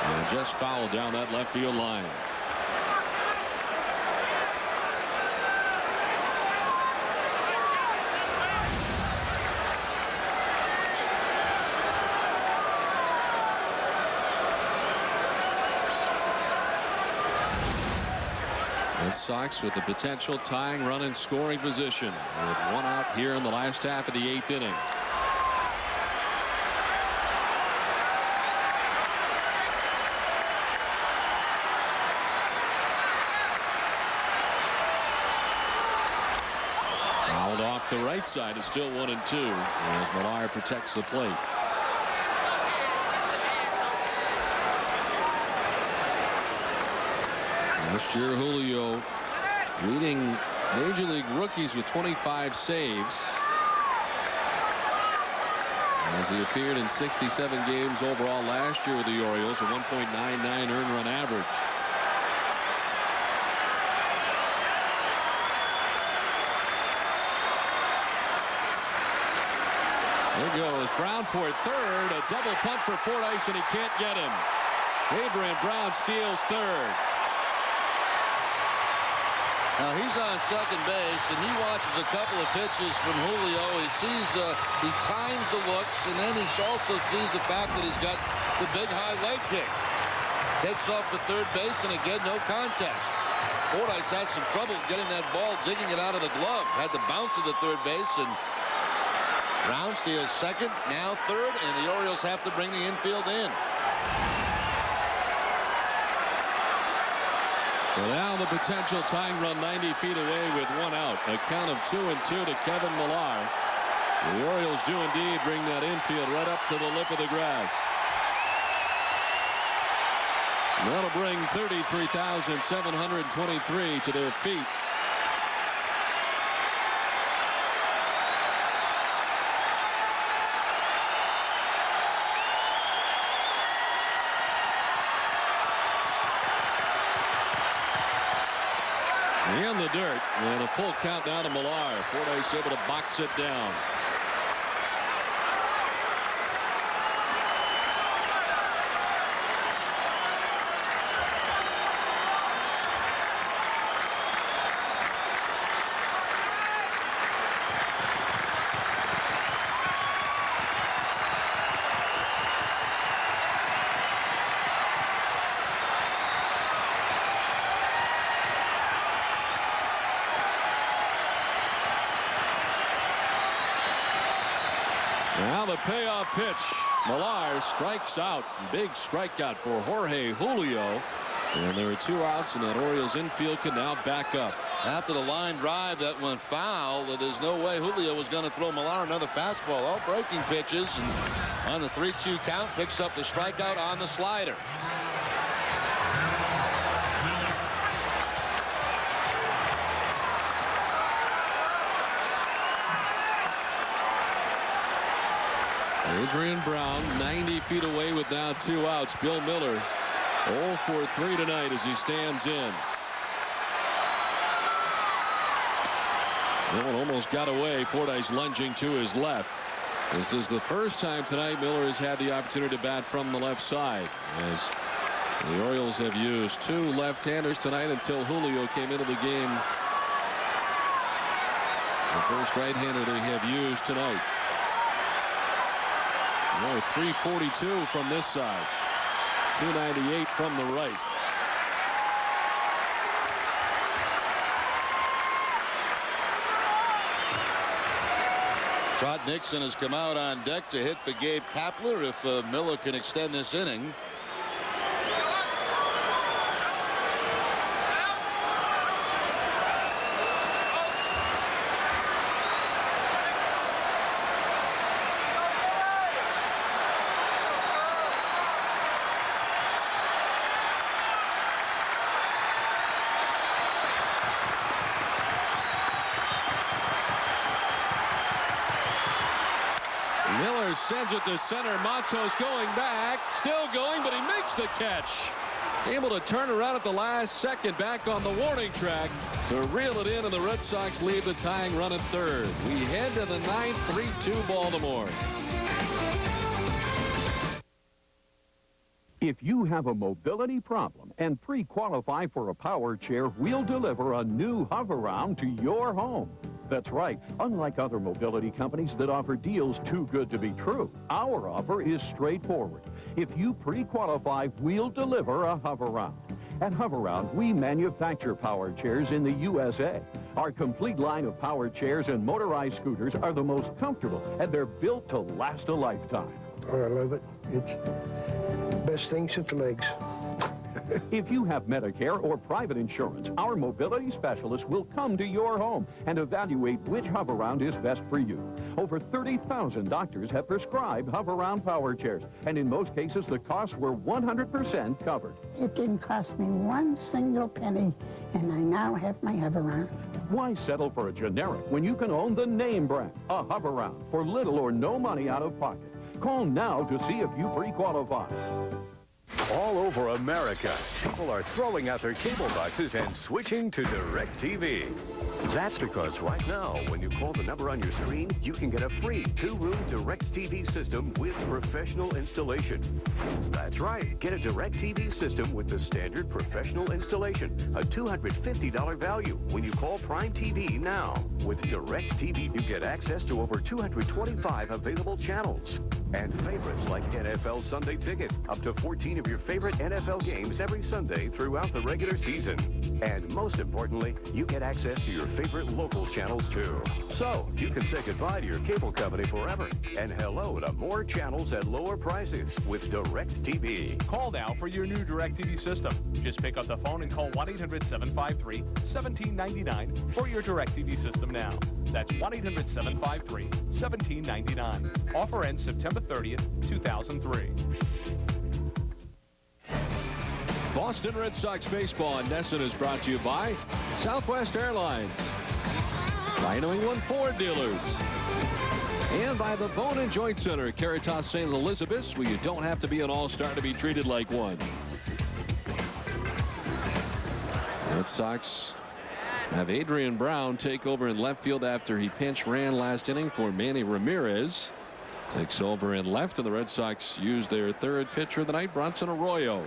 And just fouled down that left field line. The Sox with the potential tying run in scoring position with 1 out here in the last half of the 8th inning. Fouled off the right side. It's still 1-2 as Millar protects the plate. Last year, Julio leading major league rookies with 25 saves, as he appeared in 67 games overall last year with the Orioles, a 1.99 earned run average. There goes Brown for third, a double pump for Fordyce, and he can't get him. Adrian Brown steals third. Now he's on second base, and he watches a couple of pitches from Julio. He sees, he times the looks, and then he also sees the fact that he's got the big high leg kick. Takes off to third base, and again, no contest. Fordyce had some trouble getting that ball, digging it out of the glove. Had to bounce to the third base, and Brown steals second, now third, and the Orioles have to bring the infield in. So now the potential tying run 90 feet away with one out. A count of 2-2 to Kevin Millar. The Orioles do indeed bring that infield right up to the lip of the grass. And that'll bring 33,723 to their feet. In the dirt, and a full count now to Millar. Fordyce able to box it down. Now the payoff pitch. Millar strikes out. Big strikeout for Jorge Julio. And there are 2 outs, and that Orioles infield can now back up. After the line drive that went foul, there's no way Julio was going to throw Millar another fastball. All breaking pitches, and on the 3-2 count, picks up the strikeout on the slider. Adrian Brown 90 feet away with now 2 outs. Bill Miller 0 for 3 tonight as he stands in. Well, almost got away. Fordyce lunging to his left. This is the first time tonight Miller has had the opportunity to bat from the left side, as the Orioles have used 2 left-handers tonight until Julio came into the game. The first right-hander they have used tonight. 342 from this side. 298 from the right. Todd Nixon has come out on deck to hit for Gabe Kapler if Miller can extend this inning. Sends it to center. Matos going back, still going, but he makes the catch. Able to turn around at the last second, back on the warning track to reel it in, and the Red Sox lead the tying run at third. We head to the 9th, 3-2 Baltimore. If you have a mobility problem and pre-qualify for a power chair, we'll deliver a new Hover-Round to your home. That's right. Unlike other mobility companies that offer deals too good to be true, our offer is straightforward. If you pre-qualify, we'll deliver a Hover-Round. At Hover-Round, we manufacture power chairs in the USA. Our complete line of power chairs and motorized scooters are the most comfortable, and they're built to last a lifetime. Oh, I love it. It's the best thing since legs. If you have Medicare or private insurance, our mobility specialists will come to your home and evaluate which Hover-Round is best for you. Over 30,000 doctors have prescribed Hover-Round power chairs, and in most cases, the costs were 100% covered. It didn't cost me one single penny, and I now have my Hover-Round. Why settle for a generic when you can own the name brand, a Hover-Round, for little or no money out of pocket? Call now to see if you pre-qualify. All over America, people are throwing out their cable boxes and switching to DirecTV. That's because right now, when you call the number on your screen, you can get a free 2-room DirecTV system with professional installation. That's right. Get a DirecTV system with the standard professional installation, a $250 value when you call Prime TV now. With DirecTV, you get access to over 225 available channels and favorites like NFL Sunday Ticket, up to 14 of your your favorite NFL games every Sunday throughout the regular season. And most importantly, you get access to your favorite local channels too. So you can say goodbye to your cable company forever and hello to more channels at lower prices with DirecTV. Call now for your new DirecTV system. Just pick up the phone and call 1-800-753-1799 for your DirecTV system now. That's 1-800-753-1799. Offer ends September 30th, 2003. Boston Red Sox baseball in Nesson is brought to you by Southwest Airlines, by New England Ford dealers, and by the Bone and Joint Center, Caritas St. Elizabeth's, where you don't have to be an all-star to be treated like one. Red Sox have Adrian Brown take over in left field after he pinch ran last inning for Manny Ramirez. Takes over in left, and the Red Sox use their third pitcher of the night, Bronson Arroyo.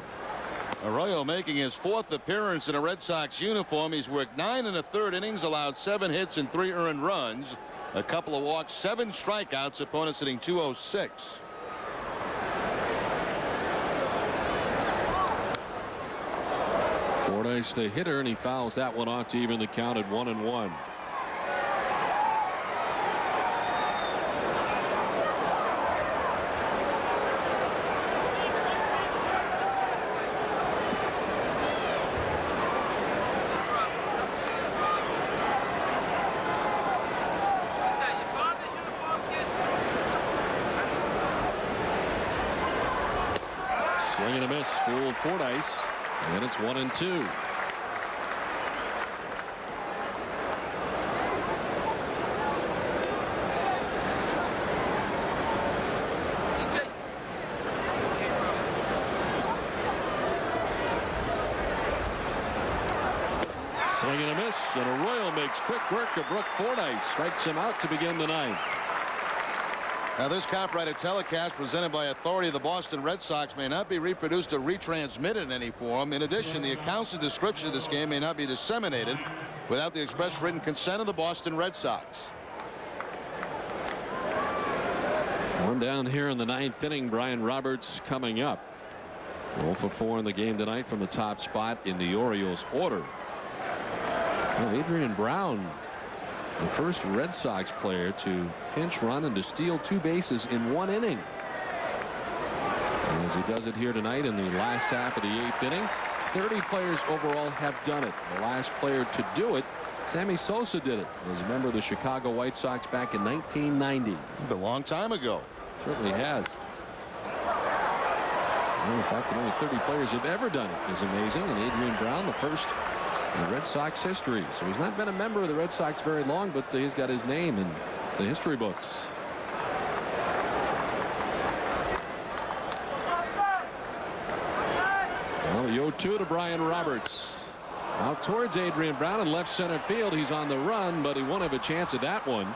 Arroyo making his 4th appearance in a Red Sox uniform. He's worked 9 1/3 innings, allowed 7 hits and 3 earned runs, a couple of walks, 7 strikeouts, opponents hitting .206. Fordyce the hitter, and he fouls that one off to even the count at 1-1. Swing and a miss, fooled Fordyce, and it's 1-2. Swing and a miss, and Arroyo makes quick work of Brooke Fordyce, strikes him out to begin the 9th. Now, this copyrighted telecast presented by authority of the Boston Red Sox may not be reproduced or retransmitted in any form. In addition, the accounts and description of this game may not be disseminated without the express written consent of the Boston Red Sox. One down here in the 9th inning. Brian Roberts coming up. 0 for 4 in the game tonight from the top spot in the Orioles order. Well, Adrian Brown, the first Red Sox player to pinch run and to steal 2 bases in 1 inning. And as he does it here tonight in the last half of the 8th inning, 30 players overall have done it. The last player to do it, Sammy Sosa, did it as a member of the Chicago White Sox back in 1990. A long time ago. Certainly has. And the fact that only 30 players have ever done it is amazing. And Adrian Brown, the first in Red Sox history. So he's not been a member of the Red Sox very long, but he's got his name in the history books. Well, the 0-2 to Brian Roberts. Out towards Adrian Brown in left center field. He's on the run, but he won't have a chance at that one,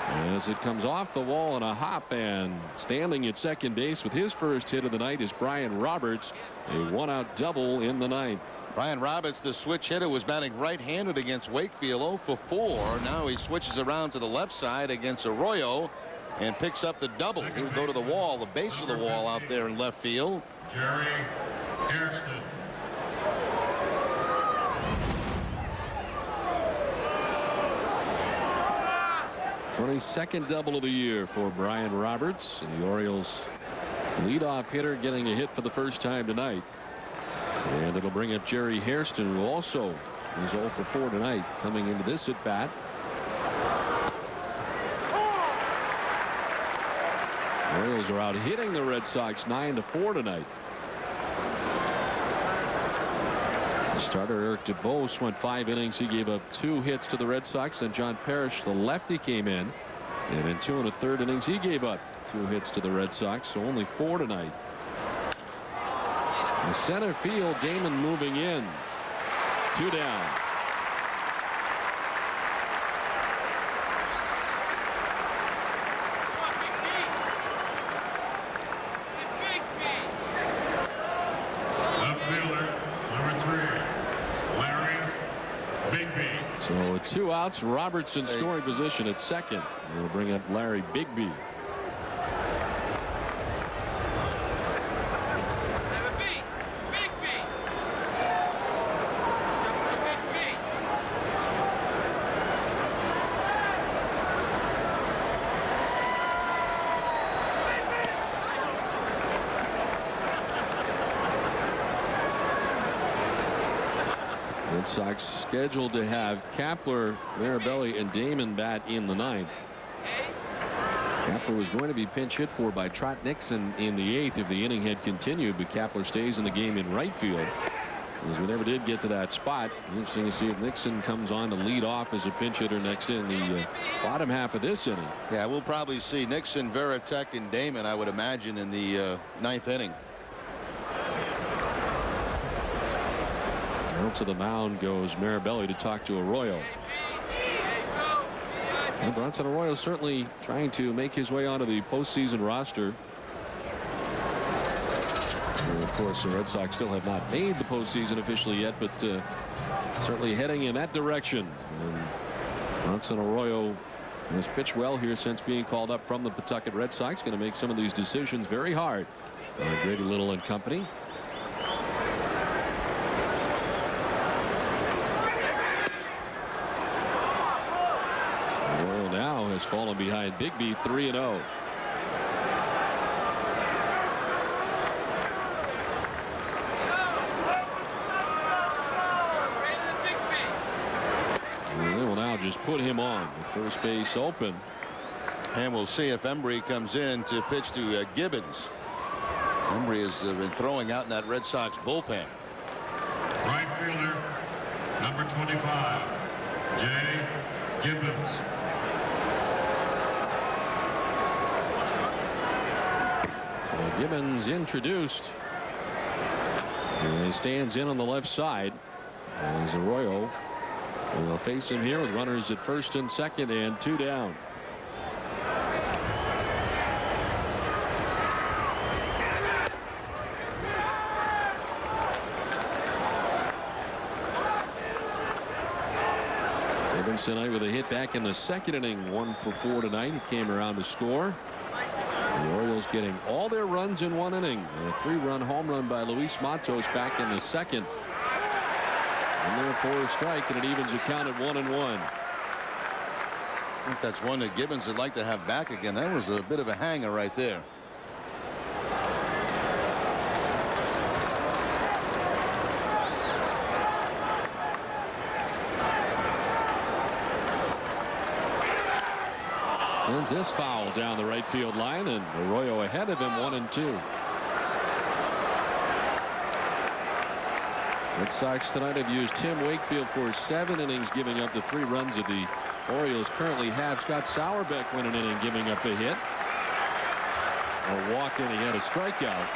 as it comes off the wall in a hop. And standing at second base with his first hit of the night is Brian Roberts, a 1-out double in the 9th. Brian Roberts, the switch hitter, was batting right-handed against Wakefield, 0 for 4. Now he switches around to the left side against Arroyo and picks up the double. He'll go to the wall, the base of the wall out there in left field. Jerry Hairston. 22nd double of the year for Brian Roberts. The Orioles leadoff hitter getting a hit for the first time tonight. And it'll bring up Jerry Hairston, who also is 0 for 4 tonight, coming into this at bat. Orioles are out hitting the Red Sox 9-4 tonight. The starter Eric DeBose went 5 innings. He gave up 2 hits to the Red Sox, and John Parrish, the lefty, came in, and in 2 1/3 innings he gave up 2 hits to the Red Sox, so only 4 tonight. In center field, Damon moving in. 2 down. So with 2 outs, Roberts in scoring position at second. It'll bring up Larry Sox scheduled to have Kapler, Mirabelli, and Damon bat in the 9th. Kapler was going to be pinch hit for by Trot Nixon in the 8th if the inning had continued, but Kapler stays in the game in right field, as we never did get to that spot. Interesting to see if Nixon comes on to lead off as a pinch hitter next in the bottom half of this inning. Yeah, we'll probably see Nixon, Veritek, and Damon, I would imagine, in the 9th inning. Out to the mound goes Mirabelli to talk to Arroyo. And Bronson Arroyo certainly trying to make his way onto the postseason roster. And of course, the Red Sox still have not made the postseason officially yet, but certainly heading in that direction. And Bronson Arroyo has pitched well here since being called up from the Pawtucket Red Sox. Going to make some of these decisions very hard. Grady Little and company. Arroyo now has fallen behind Bigby 3-0. They will now just put him on with first base open. And we'll see if Embry comes in to pitch to Gibbons. Embry has been throwing out in that Red Sox bullpen. Right fielder, number 25, Jay Gibbons. So Gibbons introduced. And he stands in on the left side as Arroyo will face him here with runners at first and second and 2 down. Gibbons tonight with a hit back in the 2nd inning, 1 for 4 tonight. He came around to score. The Orioles getting all their runs in 1 inning. And a 3-run home run by Luis Matos back in the 2nd. And there for a strike, and it evens the count at 1-1. I think that's one that Gibbons would like to have back again. That was a bit of a hanger right there. Sends this foul down the right field line, and Arroyo ahead of him 1-2. Red Sox tonight have used Tim Wakefield for 7 innings, giving up the 3 runs that the Orioles currently have. Scott Sauerbeck went an inning, giving up a hit. A walk, and he had a strikeout.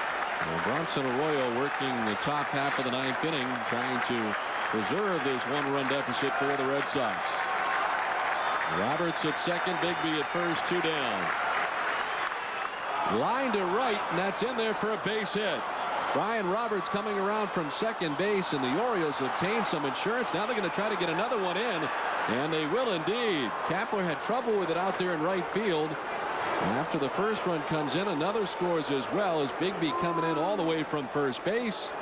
And Bronson Arroyo working the top half of the 9th inning, trying to preserve this 1-run deficit for the Red Sox. Roberts at second, Bigby at first, 2 down. Line to right, and that's in there for a base hit. Brian Roberts coming around from second base, and the Orioles obtained some insurance. Now they're going to try to get another one in, and they will indeed. Kapler had trouble with it out there in right field. After the first run comes in, another scores as well, as Bigby coming in all the way from first base.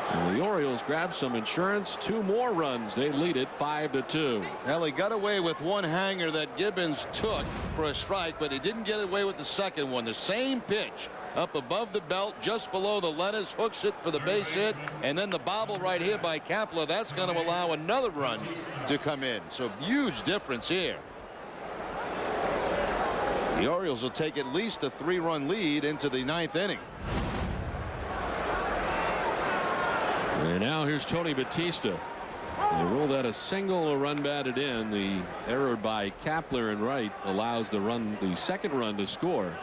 And the Orioles grab some insurance. 2 more runs. They lead it 5-2. Well, he got away with one hanger that Gibbons took for a strike, but he didn't get away with the second one. The same pitch up above the belt, just below the lettuce, hooks it for the base hit, and then the bobble right here by Kapler. That's going to allow another run to come in. So huge difference here. The Orioles will take at least a 3-run lead into the 9th inning. And now here's Tony Batista. They ruled that a single, a run batted in. The error by Kapler in right allows the second run to score.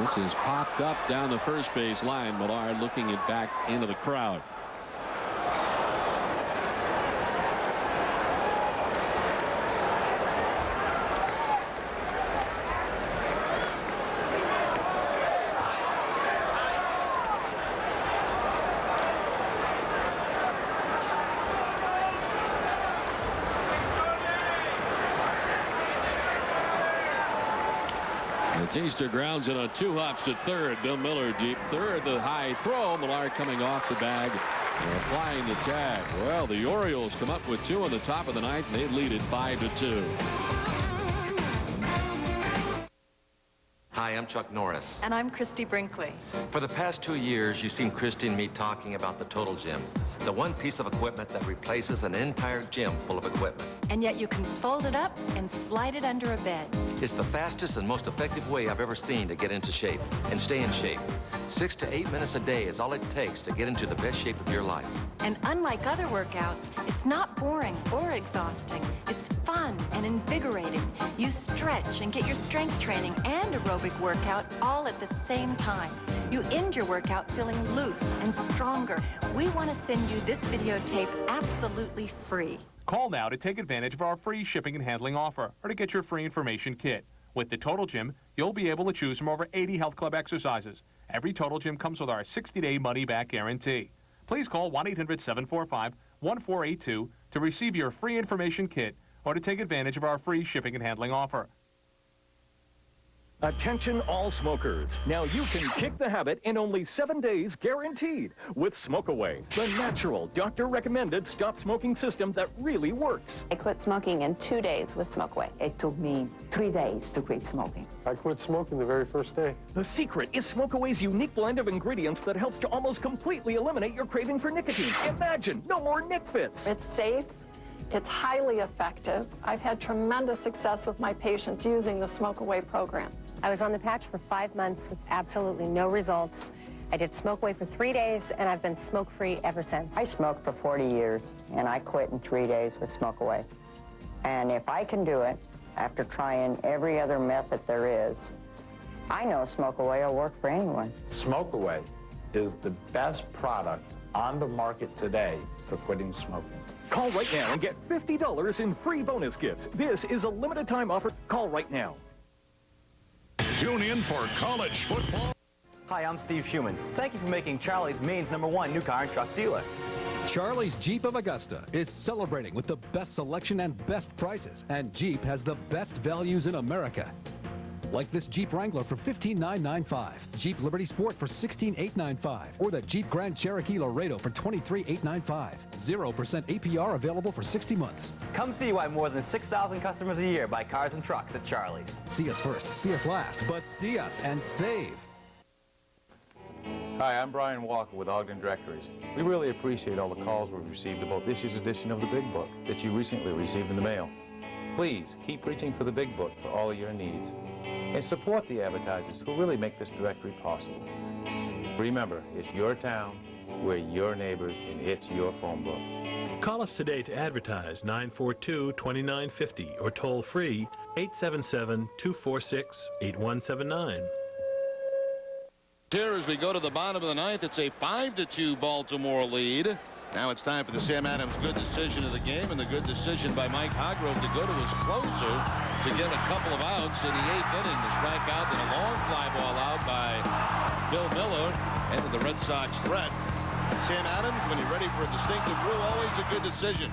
This is popped up down the first base line. Millard looking it back into the crowd. Batista grounds it on 2 hops to third. Bill Miller deep third. The high throw. Millard coming off the bag and applying the tag. Well, the Orioles come up with 2 on the top of the 9th, and they lead it 5-2. Hi, Hi, I'm Chuck Norris. And I'm Christy Brinkley. For the past 2 years, you've seen Christy and me talking about the Total Gym, the one piece of equipment that replaces an entire gym full of equipment. And yet you can fold it up and slide it under a bed. It's the fastest and most effective way I've ever seen to get into shape and stay in shape. 6 to 8 minutes a day is all it takes to get into the best shape of your life. And unlike other workouts, it's not boring or exhausting. It's fun and invigorating. You stretch and get your strength training and aerobic workout all at the same time. You end your workout feeling loose and stronger. We want to send you this videotape absolutely free. Call now to take advantage of our free shipping and handling offer or to get your free information kit. With the Total Gym, you'll be able to choose from over 80 health club exercises. Every Total Gym comes with our 60-day money-back guarantee. Please call 1-800-745-1482 to receive your free information kit or to take advantage of our free shipping and handling offer. Attention all smokers. Now you can kick the habit in only 7 days guaranteed with Smoke Away, the natural doctor-recommended stop smoking system that really works. I quit smoking in 2 days with Smoke Away. It took me 3 days to quit smoking. I quit smoking the very first day. The secret is Smoke Away's unique blend of ingredients that helps to almost completely eliminate your craving for nicotine. Imagine, no more Nic Fits. It's safe. It's highly effective. I've had tremendous success with my patients using the Smoke Away program. I was on the patch for 5 months with absolutely no results. I did Smoke Away for 3 days, and I've been smoke-free ever since. I smoked for 40 years, and I quit in 3 days with Smoke Away. And if I can do it, after trying every other method there is, I know Smoke Away will work for anyone. Smoke Away is the best product on the market today for quitting smoking. Call right now and get $50 in free bonus gifts. This is a limited time offer. Call right now. Tune in for college football. Hi, I'm Steve Schumann. Thank you for making Charlie's Maine's #1 new car and truck dealer. Charlie's Jeep of Augusta is celebrating with the best selection and best prices, and Jeep has the best values in America. Like this Jeep Wrangler for $15,995, Jeep Liberty Sport for $16,895, or the Jeep Grand Cherokee Laredo for $23,895. 0% APR available for 60 months. Come see why more than 6,000 customers a year buy cars and trucks at Charlie's. See us first, see us last, but see us and save. Hi, I'm Brian Walker with Ogden Directories. We really appreciate all the calls we've received about this year's edition of the Big Book that you recently received in the mail. Please keep reaching for the Big Book for all of your needs. And support the advertisers who really make this directory possible. Remember, it's your town, we're your neighbors, and it's your phone book. Call us today to advertise 942-2950 or toll free 877-246-8179. Here as we go to the bottom of the ninth, it's a 5-2 Baltimore lead. Now it's time for the Sam Adams good decision of the game, and the good decision by Mike Hargrove to go to his closer to get a couple of outs in the 8th inning. The strikeout and a long fly ball out by Bill Miller, ended the Red Sox threat. Sam Adams, when you're ready for a distinctive rule, always a good decision.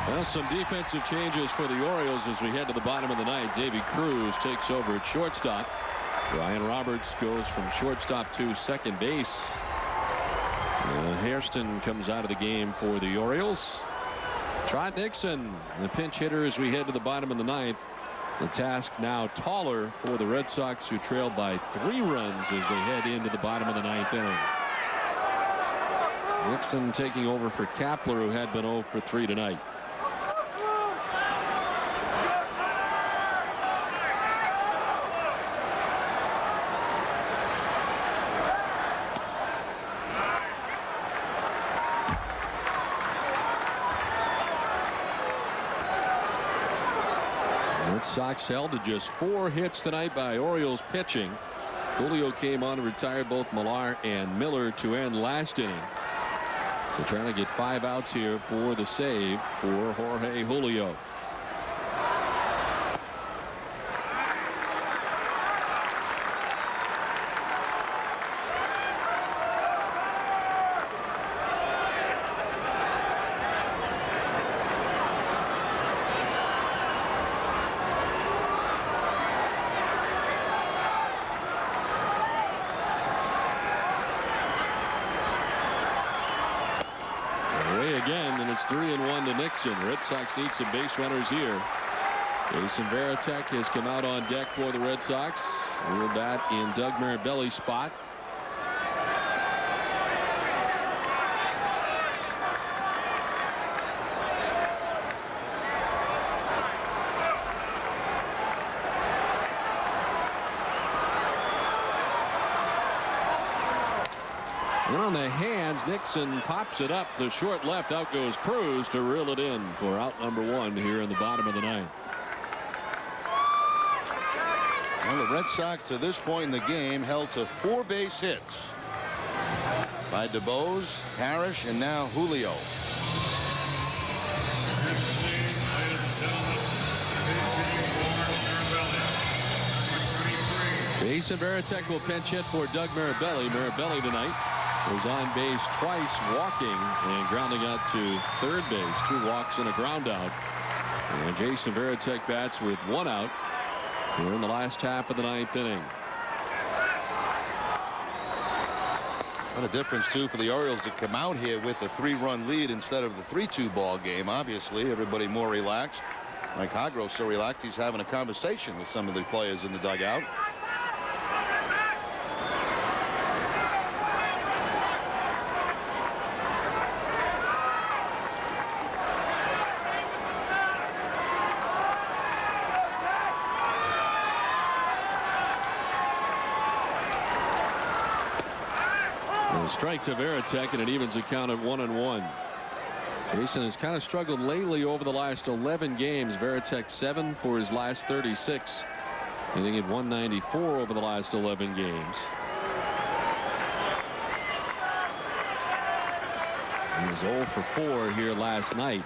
Well, some defensive changes for the Orioles as we head to the bottom of the ninth. Davy Cruz takes over at shortstop. Ryan Roberts goes from shortstop to second base. Hairston comes out of the game for the Orioles. Trot Nixon, the pinch hitter as we head to the bottom of the ninth. The task now taller for the Red Sox, who trail by 3 runs as they head into the bottom of the ninth inning. Nixon taking over for Kapler, who had been 0 for 3 tonight. Sox held to just 4 hits tonight by Orioles pitching. Julio came on and retired both Millar and Miller to end last inning. So trying to get 5 outs here for the save for Jorge Julio. Again, and it's 3-1 to Nixon. Red Sox need some base runners here. Jason Varitek has come out on deck for the Red Sox. We'll bat in Doug Mirabelli's spot. And on the hands, Nixon pops it up to short left. Out goes Cruz to reel it in for out number 1 here in the bottom of the 9th. Well, the Red Sox to this point in the game held to 4 base hits by DeBose, Parrish, and now Julio. Jason Varitek will pinch hit for Doug Mirabelli. Mirabelli tonight was on base twice, walking and grounding out to third base. 2 walks and a ground out. And Jason Varitek bats with 1 out here in the last half of the 9th inning. What a difference, too, for the Orioles to come out here with a 3-run lead instead of the 3-2 ball game. Obviously, everybody more relaxed. Mike Hargrove's so relaxed he's having a conversation with some of the players in the dugout. Strike to Varitek, and it evens the count at 1-1. Jason has kind of struggled lately over the last 11 games. Varitek 7 for his last 36, hitting at 194 over the last 11 games. He was 0 for 4 here last night.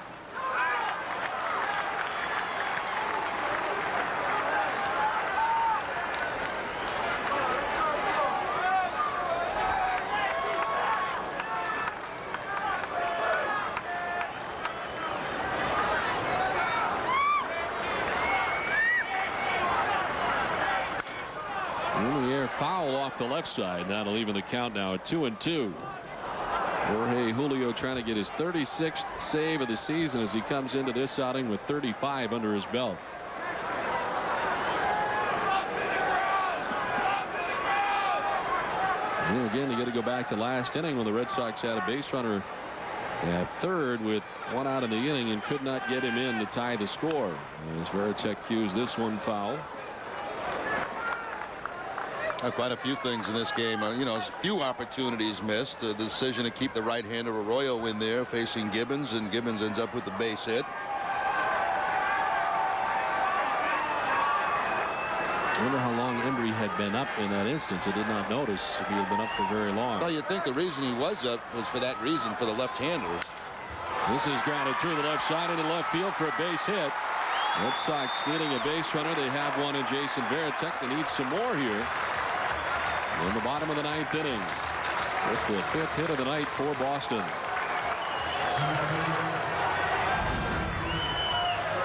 Foul off the left side. That'll even the count now at 2-2. Jorge Julio trying to get his 36th save of the season as he comes into this outing with 35 under his belt. And again, you got to go back to last inning when the Red Sox had a base runner at third with 1 out in the inning and could not get him in to tie the score. As Varitek cues this one foul. Quite a few things in this game. You know, a few opportunities missed. The decision to keep the right-hander Arroyo in there facing Gibbons, and Gibbons ends up with the base hit. I wonder how long Embry had been up in that instance. I did not notice if he had been up for very long. Well, you'd think the reason he was up was for that reason, for the left-handers. This is grounded through the left side into left field for a base hit. Red Sox needing a base runner. They have one in Jason Varitek. They need some more here in the bottom of the 9th inning. That's the 5th hit of the night for Boston.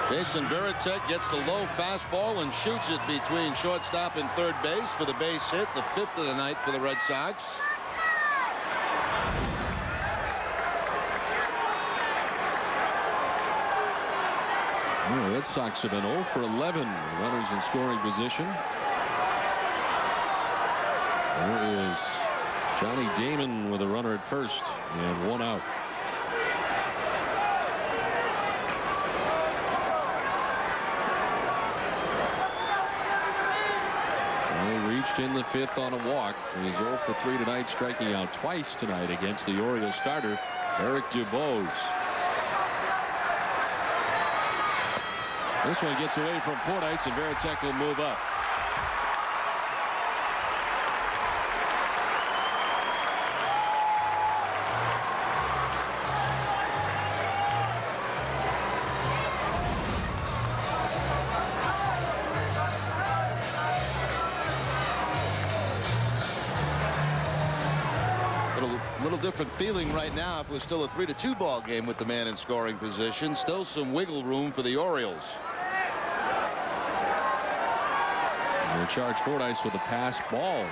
Jason Varitek gets the low fastball and shoots it between shortstop and third base for the base hit, the 5th of the night for the Red Sox. The Red Sox have been 0 for 11 runners in scoring position. There is Johnny Damon with a runner at first and 1 out. Johnny reached in the 5th on a walk. He is 0 for 3 tonight, striking out twice tonight against the Orioles starter Eric DuBose. This one gets away from Fordyce, and Varitek will move up. Different feeling right now if it was still a 3-2 ball game with the man in scoring position. Still some wiggle room for the Orioles. They charge Fordyce with a pass ball.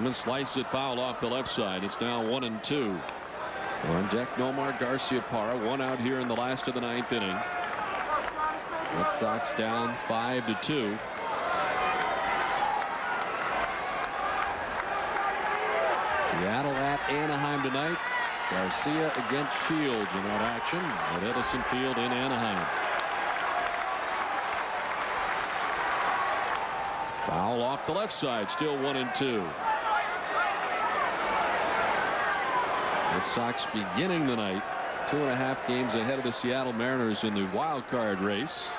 Gibbons slices it foul off the left side. It's now 1-2. On deck, Nomar Garciaparra, 1 out here in the last of the 9th inning. Red Sox down 5-2. Seattle at Anaheim tonight. Garcia against Shields in that action at Edison Field in Anaheim. Foul off the left side, still 1-2. Red Sox beginning the night 2.5 games ahead of the Seattle Mariners in the wild card race.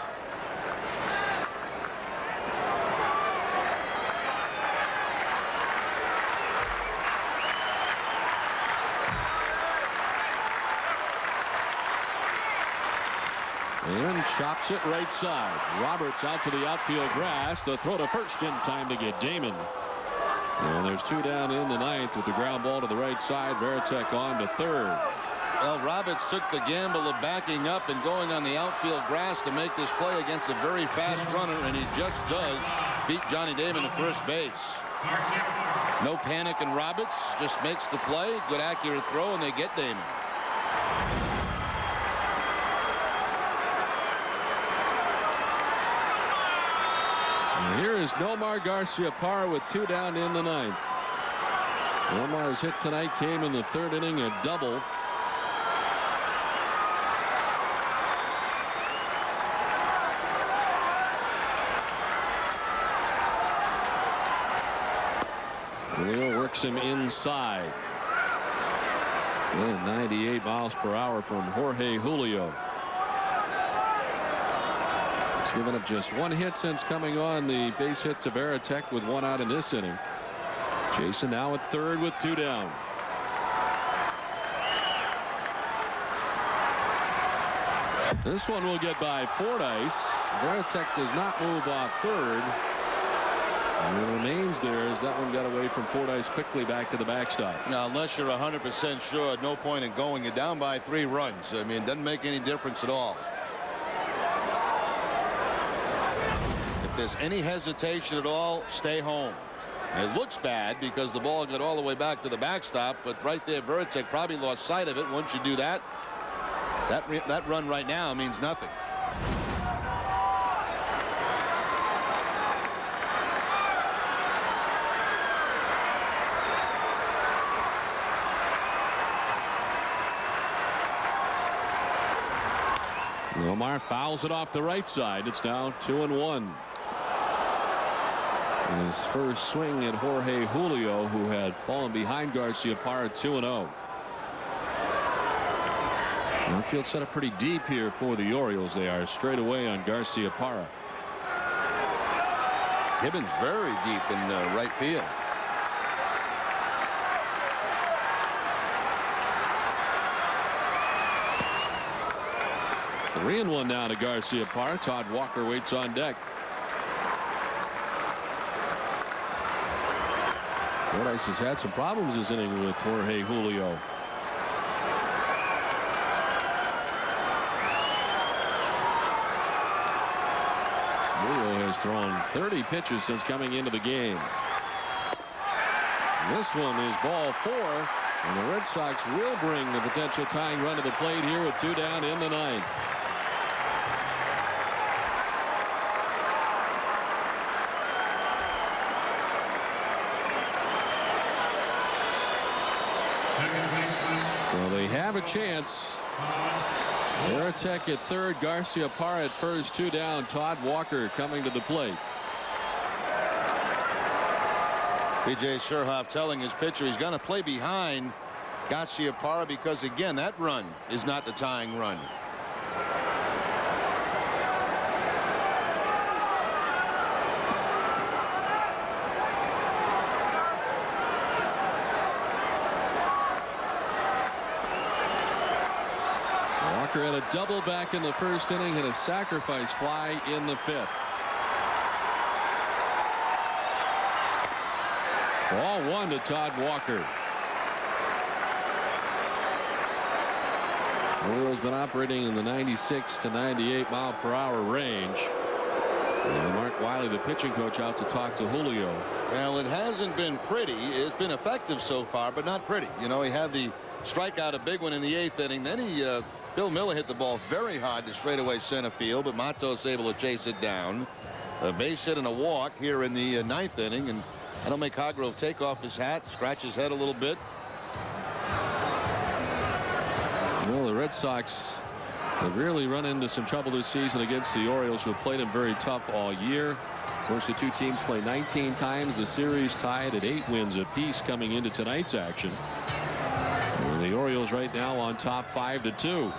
And chops it right side. Roberts out to the outfield grass. The throw to first in time to get Damon. And there's 2 down in the 9th with the ground ball to the right side. Varitek on to third. Well, Roberts took the gamble of backing up and going on the outfield grass to make this play against a very fast runner, and he just does beat Johnny Damon to first base. No panic in Roberts, just makes the play. Good accurate throw, and they get Damon. Here is Nomar Garciaparra with 2 down in the 9th. Nomar's hit tonight came in the 3rd inning, a double. Julio works him inside. And 98 miles per hour from Jorge Julio. He's given up just 1 hit since coming on. The base hit to Varitek with 1 out in this inning. Jason now at third with 2 down. This one will get by Fordyce. Varitek does not move off third. And it remains there as that one got away from Fordyce quickly back to the backstop. Now, unless you're 100% sure, no point in going. You're down by 3 runs. I mean, it doesn't make any difference at all. If there's any hesitation at all, stay home. It looks bad because the ball got all the way back to the backstop, but right there, Varitek probably lost sight of it. Once you do that, that run right now means nothing. Nomar fouls it off the right side. It's now 2-1. His first swing at Jorge Julio, who had fallen behind Garciaparra, 2-0. Infield set up pretty deep here for the Orioles. They are straight away on Garciaparra. Gibbons very deep in right field. Three and 1 now to Garciaparra. Todd Walker waits on deck. Fordyce has had some problems this inning with Jorge Julio. Julio has thrown 30 pitches since coming into the game. This one is ball 4, and the Red Sox will bring the potential tying run to the plate here with 2 down in the 9th. So they have a chance. Varitek at third, Garciaparra at first, 2 down. Todd Walker coming to the plate. B.J. Sherhoff telling his pitcher he's going to play behind Garciaparra because, again, that run is not the tying run. Walker had a double back in the first inning and a sacrifice fly in the 5th. Ball 1 to Todd Walker. Julio's been operating in the 96 to 98 mile per hour range. Mark Wiley, the pitching coach, out to talk to Julio. Well, it hasn't been pretty. It's been effective so far, but not pretty. You know, he had the strikeout, a big one in the 8th inning. Then Bill Miller hit the ball very hard to straightaway center field, but Matos able to chase it down. A base hit and a walk here in the 9th inning, and that'll make Hargrove take off his hat, scratch his head a little bit. Well, the Red Sox have really run into some trouble this season against the Orioles, who have played them very tough all year. Of course, the two teams play 19 times. The series tied at 8 wins apiece coming into tonight's action. And the Orioles right now on top 5-2.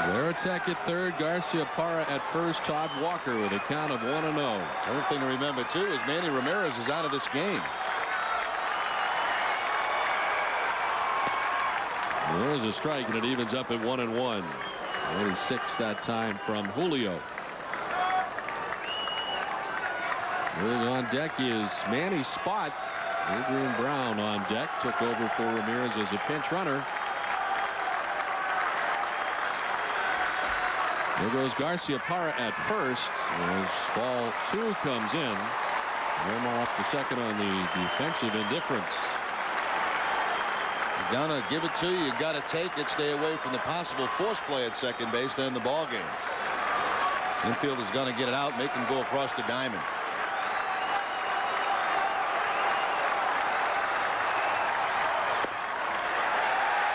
Varitek at third, Garcia-Parra at first, Todd Walker with a count of 1-0. The other thing to remember, too, is Manny Ramirez is out of this game. There's a strike, and it evens up at 1-1. Only 6 that time from Julio. Moving on deck is Manny Spot. Adrian Brown on deck, took over for Ramirez as a pinch runner. There goes Garcia-Parra at first as ball 2 comes in. Romar up to second on the defensive indifference. You gotta give it to you. You gotta take it. Stay away from the possible force play at second base to end the ball game. Infield is gonna get it out, make him go across the diamond.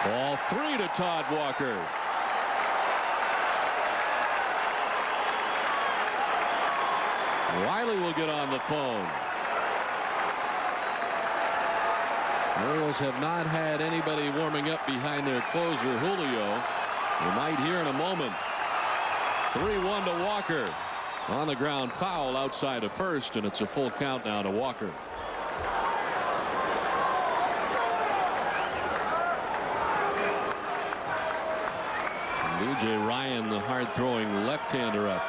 Ball 3 to Todd Walker. Wiley will get on the phone. Orioles have not had anybody warming up behind their closer, Julio. We might hear in a moment. 3-1 to Walker. On the ground foul outside of first, and it's a full count now to Walker. B.J. Ryan, the hard-throwing left-hander, up.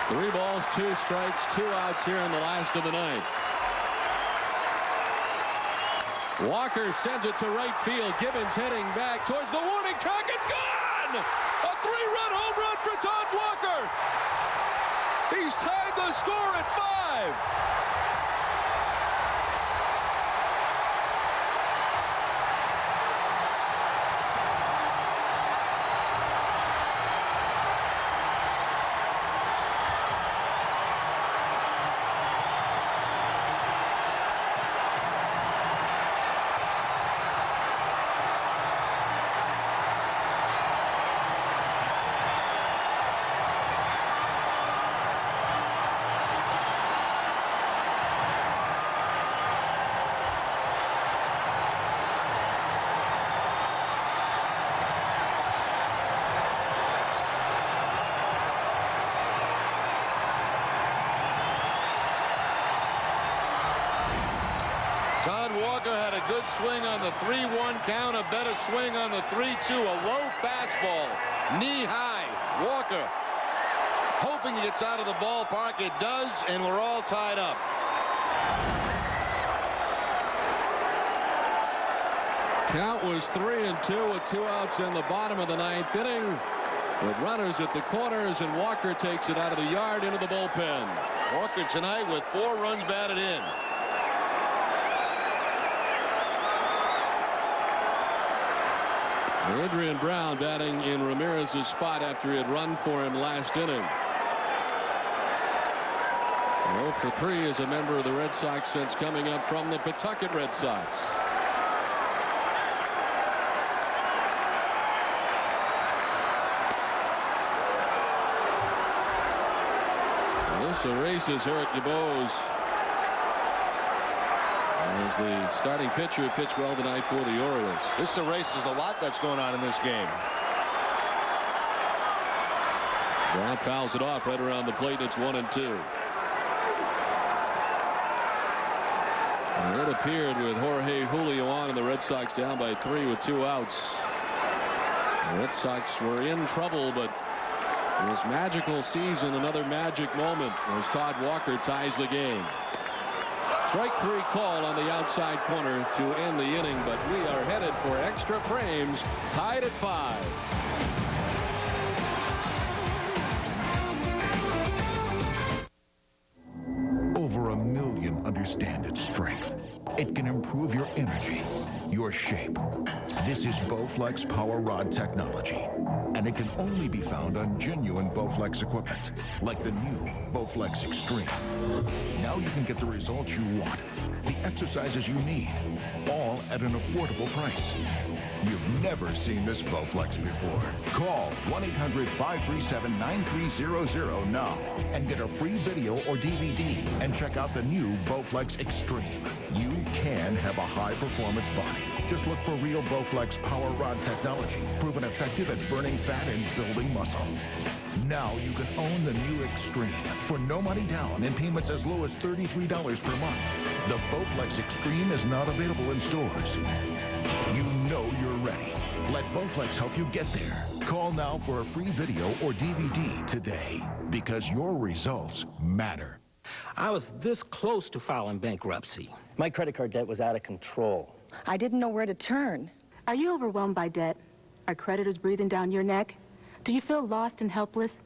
Three balls, 2 strikes, 2 outs here in the last of the ninth. Walker sends it to right field. Gibbons heading back towards the warning track. It's gone! A 3-run home run for Todd Walker. He's tied the score at 5. Todd Walker had a good swing on the 3-1 count, a better swing on the 3-2, a low fastball, knee high. Walker hoping he gets out of the ballpark. It does, and we're all tied up. Count was 3-2 with 2 outs in the bottom of the ninth inning, with runners at the corners, and Walker takes it out of the yard into the bullpen. Walker tonight with 4 runs batted in. Adrian Brown batting in Ramirez's spot after he had run for him last inning. 0 for 3 as a member of the Red Sox since coming up from the Pawtucket Red Sox. This erases Eric DuBose as the starting pitcher, pitched well tonight for the Orioles. This erases a lot that's going on in this game. Brown fouls it off right around the plate. It's 1-2. And it appeared with Jorge Julio on, and the Red Sox down by 3 with 2 outs. The Red Sox were in trouble, but This magical season, another magic moment as Todd Walker ties the game. Strike 3 call on the outside corner to end the inning, but we are headed for extra frames, tied at 5. Over 1 million understand its strength. It can improve your energy, your shape. This is Bowflex Power Rod technology, and it can only be found on genuine Bowflex equipment, like the new Bowflex Extreme. Now you can get the results you want, the exercises you need, all at an affordable price. You've never seen this Bowflex before. Call 1-800-537-9300 now and get a free video or DVD and check out the new Bowflex Extreme. You can have a high-performance body. Just look for real Bowflex Power Rod technology, proven effective at burning fat and building muscle. Now you can own the new Extreme for no money down and payments as low as $33 per month. The Bowflex Extreme is not available in stores. You know you're ready. Let Bowflex help you get there. Call now for a free video or DVD today, because your results matter. I was this close to filing bankruptcy. My credit card debt was out of control. I didn't know where to turn. Are you overwhelmed by debt? Are creditors breathing down your neck? Do you feel lost and helpless?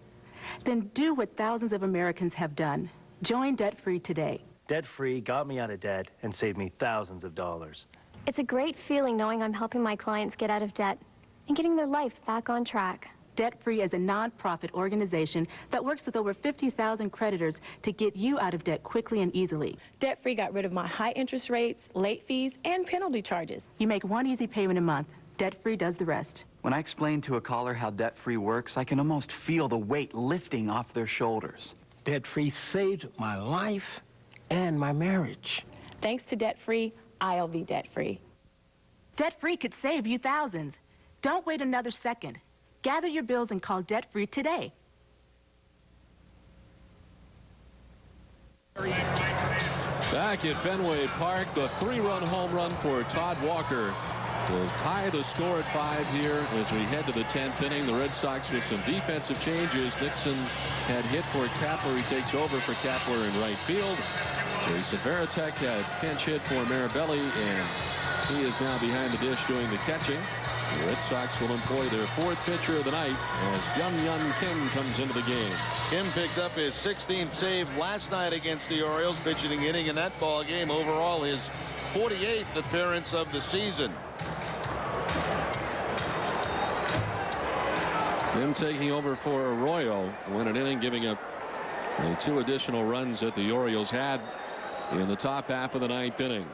Then do what thousands of Americans have done. Join Debt Free today. Debt Free got me out of debt and saved me thousands of dollars. It's a great feeling knowing I'm helping my clients get out of debt and getting their life back on track. Debt Free is a non-profit organization that works with over 50,000 creditors to get you out of debt quickly and easily. Debt Free got rid of my high interest rates, late fees, and penalty charges. You make one easy payment a month. Debt Free does the rest. When I explain to a caller how Debt Free works, I can almost feel the weight lifting off their shoulders. Debt Free saved my life and my marriage. Thanks to Debt Free, I'll be debt free. Debt Free could save you thousands. Don't wait another second. Gather your bills and call Debt Free today. Back at Fenway Park, the 3-run home run for Todd Walker to tie the score at 5 here as we head to the 10th inning. The Red Sox with some defensive changes. Nixon had hit for Kapler. He takes over for Kapler in right field. Jason Varitek had pinch hit for Marabelli, and he is now behind the dish doing the catching. The Red Sox will employ their 4th pitcher of the night as Byung-Hyun Kim comes into the game. Kim picked up his 16th save last night against the Orioles, pitching an inning in that ball game. Overall, his 48th appearance of the season. Kim taking over for Arroyo, win an inning, giving up the 2 additional runs that the Orioles had in the top half of the 9th inning.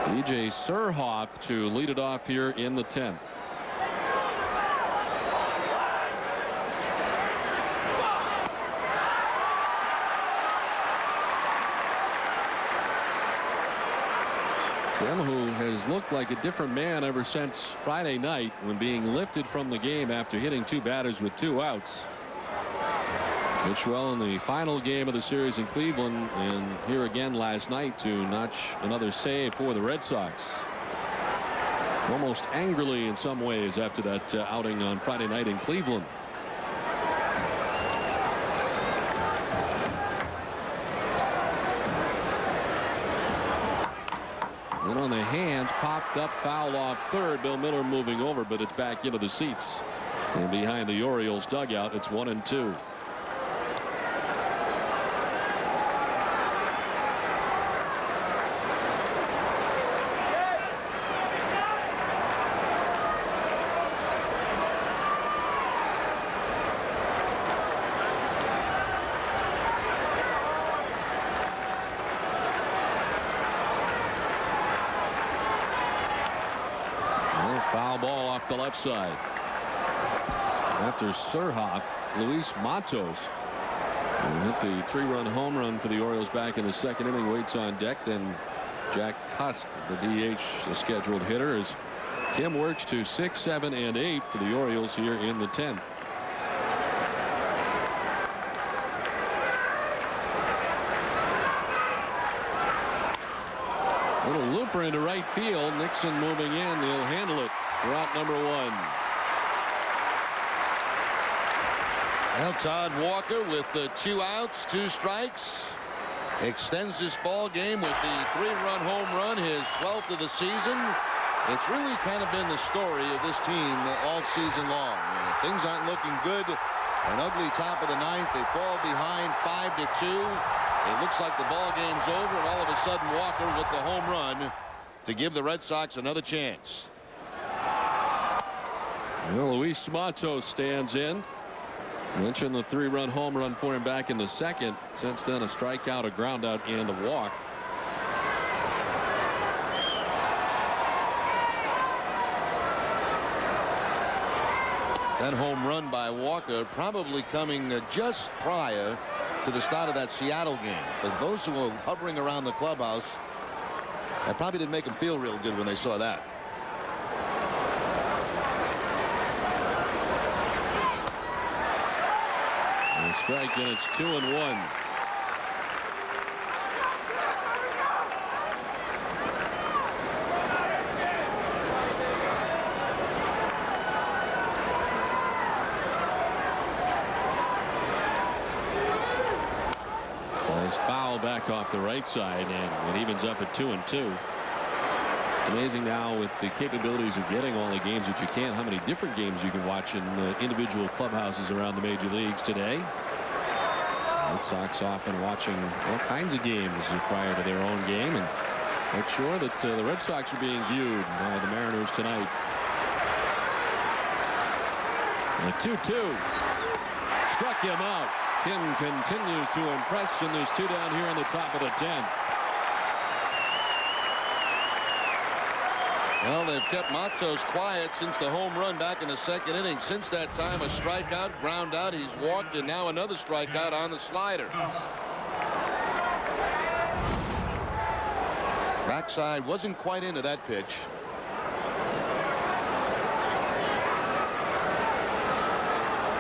DJ Surhoff to lead it off here in the 10th. Kim, who has looked like a different man ever since Friday night when being lifted from the game after hitting 2 batters with 2 outs. Pitched well in the final game of the series in Cleveland, and here again last night to notch another save for the Red Sox. Almost angrily in some ways after that outing on Friday night in Cleveland. And on the hands, popped up, foul off third. Bill Miller moving over, but it's back into the seats. And behind the Orioles dugout, it's 1-2. Foul ball off the left side. After Surhoff, Luis Matos, who hit the 3-run home run for the Orioles back in the 2nd inning, waits on deck. Then Jack Cust, the DH, the scheduled hitter, as Kim works to 6, 7, and 8 for the Orioles here in the 10th. Little looper into right field. Nixon moving in. He'll handle it for out number 1. Well, Todd Walker with 2 outs, 2 strikes, extends this ball game with the 3-run home run, his 12th of the season. It's really kind of been the story of this team all season long. Things aren't looking good. An ugly top of the 9th. They fall behind 5-2. It looks like the ball game's over, and all of a sudden Walker with the home run to give the Red Sox another chance. Well, Luis Matos stands in. Mentioned the 3-run home run for him back in the 2nd. Since then, a strikeout, a ground out, and a walk. That home run by Walker probably coming just prior to the start of that Seattle game. For those who were hovering around the clubhouse, that probably didn't make them feel real good when they saw that. And a strike, and it's 2-1. Foul back off the right side, and it evens up at 2-2. It's amazing now with the capabilities of getting all the games that you can, how many different games you can watch in individual clubhouses around the major leagues today. Red Sox often watching all kinds of games prior to their own game, and make sure that the Red Sox are being viewed by the Mariners tonight. And a 2-2 struck him out. Kim continues to impress, and there's 2 down here in the top of the 10th. Well, they've kept Matos quiet since the home run back in the 2nd inning. Since that time, a strikeout, ground out, he's walked, and now another strikeout on the slider. Backside wasn't quite into that pitch.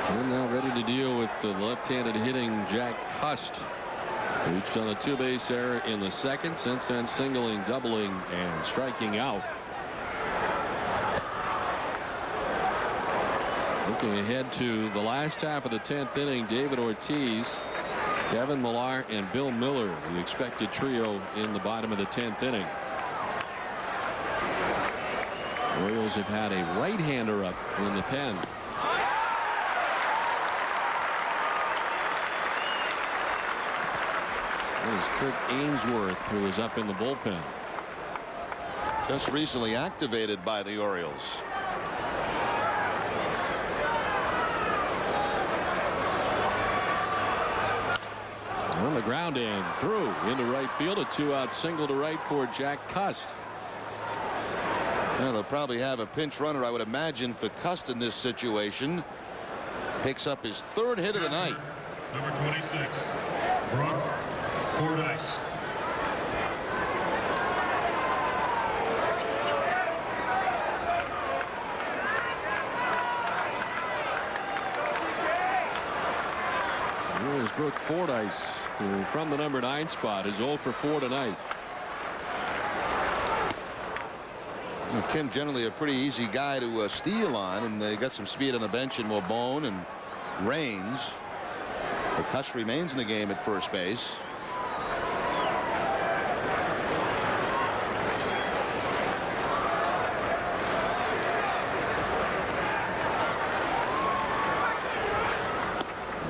Kim now ready to deal with the left-handed hitting Jack Cust. Reached on a 2-base error in the 2nd. Since then, singling, doubling, and striking out. Looking ahead to the last half of the 10th inning, David Ortiz, Kevin Millar, and Bill Miller, the expected trio in the bottom of the 10th inning. Orioles have had a right-hander up in the pen. There's Kirk Ainsworth, who is up in the bullpen. Just recently activated by the Orioles. On the ground and through into right field. A 2-out single to right for Jack Cust. Well, they'll probably have a pinch runner, I would imagine, for Cust in this situation. Picks up his 3rd hit of the night. Number 26, Brock Fordyce. Here's Brooke Fordyce, who from the number 9 spot is 0 for 4 tonight. Well, Kim generally a pretty easy guy to steal on, and they got some speed on the bench in Mobone and Raines. But Cust remains in the game at first base.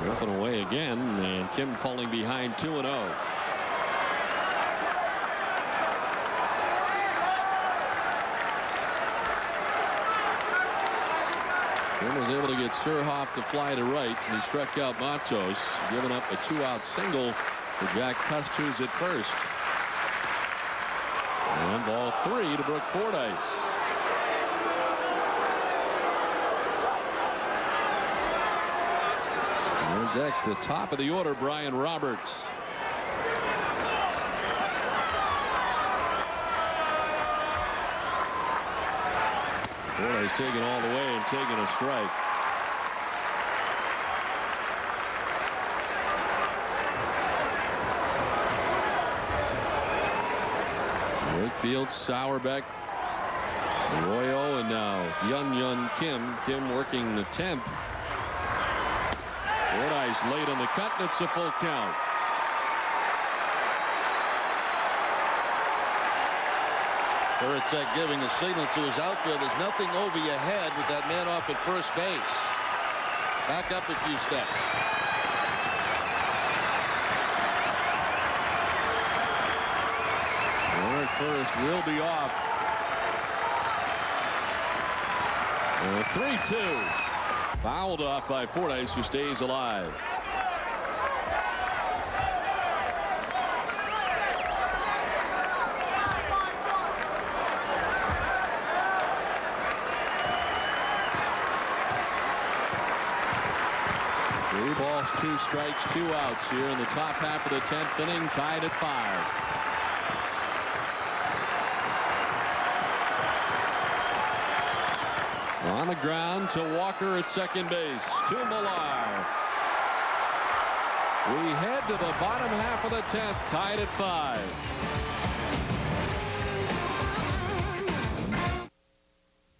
Up and away again, and Kim falling behind 2-0. Kim was able to get Surhoff to fly to right. He struck out Matos, giving up a 2-out single to Jack Cust, who's at first. And ball 3 to Brooke Fordyce. On deck, the top of the order, Brian Roberts. Fordyce taking all the way and taking a strike. Wakefield, Sauerbeck, Arroyo, and now Yun Kim. Kim working the 10th. Fordyce late on the cut, and it's a full count. Veritek giving a signal to his outfield. There's nothing over your head with that man off at first base. Back up a few steps. Runner at first will be off. 3-2. Fouled off by Fordyce, who stays alive. Three balls, 2 strikes, 2 outs here in the top half of the 10th inning, tied at 5. On the ground to Walker at second base, to Millar. We head to the bottom half of the 10th, tied at 5.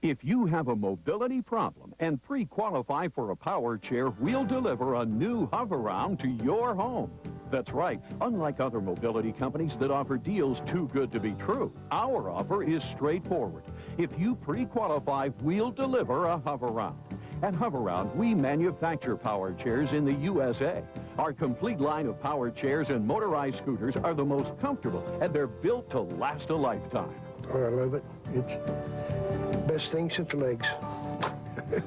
If you have a mobility problem and pre-qualify for a power chair, we'll deliver a new Hover-Round to your home. That's right. Unlike other mobility companies that offer deals too good to be true, our offer is straightforward. If you pre-qualify, we'll deliver a Hover-Round. At Hover-Round, we manufacture power chairs in the USA. Our complete line of power chairs and motorized scooters are the most comfortable, and they're built to last a lifetime. Oh, I love it. It's the best thing since legs.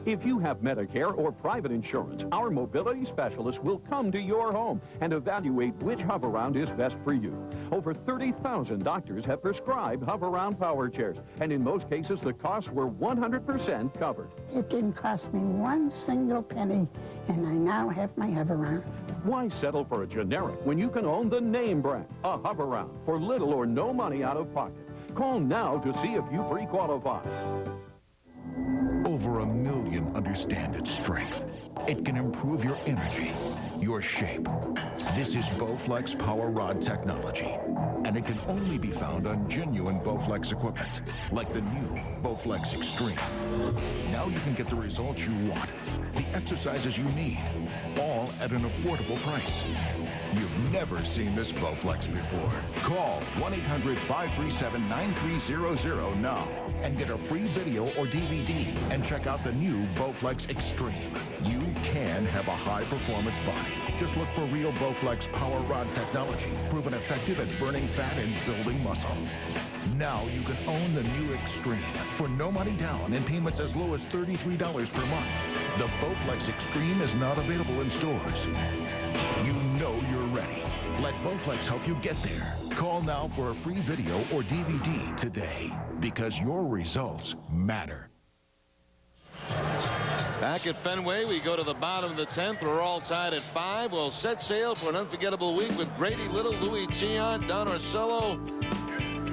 If you have Medicare or private insurance, our mobility specialist will come to your home and evaluate which Hover-Round is best for you. Over 30,000 doctors have prescribed Hover-Round power chairs, and in most cases, the costs were 100% covered. It didn't cost me one single penny, and I now have my Hover-Round. Why settle for a generic when you can own the name brand, a Hover-Round, for little or no money out of pocket? Call now to see if you pre-qualify. Over 1 million understand its strength. It can improve your energy, your shape. This is Bowflex Power Rod technology, and it can only be found on genuine Bowflex equipment, like the new Bowflex Extreme. Now you can get the results you want, the exercises you need, all at an affordable price. You've never seen this Bowflex before. Call 1-800-537-9300 now and get a free video or DVD and check out the new Bowflex Extreme. You can have a high-performance body. Just look for real Bowflex Power Rod technology, proven effective at burning fat and building muscle. Now you can own the new Extreme for no money down and payments as low as $33 per month. The Bowflex Extreme is not available in stores. You know you're ready. Let Bowflex help you get there. Call now for a free video or DVD today, because your results matter. Back at Fenway, we go to the bottom of the 10th. We're all tied at 5. We'll set sail for an unforgettable week with Grady Little, Louis Tiant, Don Orsillo,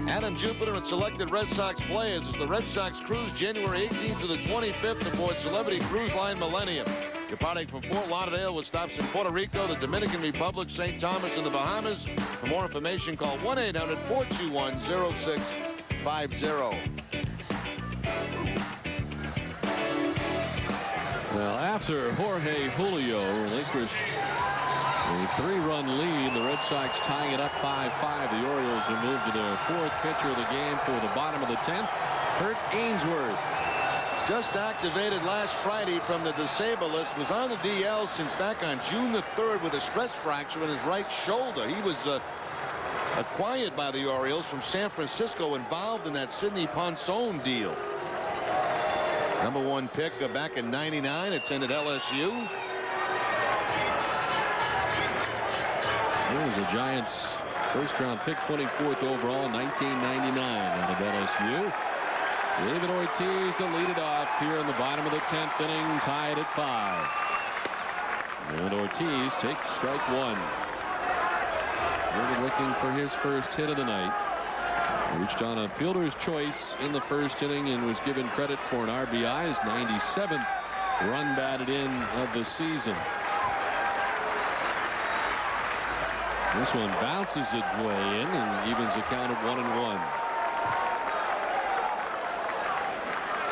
Adam Jupiter, and selected Red Sox players as the Red Sox cruise January 18th to the 25th aboard Celebrity Cruise Line Millennium. Departing from Fort Lauderdale with stops in Puerto Rico, the Dominican Republic, St. Thomas, and the Bahamas. For more information, call 1-800-421-0650. Well, after Jorge Julio relinquished a 3-run lead, the Red Sox tying it up 5-5. The Orioles have moved to their 4th pitcher of the game for the bottom of the 10th, Kurt Ainsworth. Just activated last Friday from the disabled list, was on the DL since back on June the 3rd with a stress fracture in his right shoulder. He was acquired by the Orioles from San Francisco, involved in that Sidney Ponson deal. Number 1 pick back in '99, attended LSU. He was the Giants' first-round pick, 24th overall in 1999 out of LSU. David Ortiz to lead it off here in the bottom of the 10th inning, tied at 5. And Ortiz takes strike 1. Really looking for his first hit of the night. Reached on a fielder's choice in the first inning and was given credit for an RBI, his 97th run batted in of the season. This one bounces its way in and evens the count at 1-1.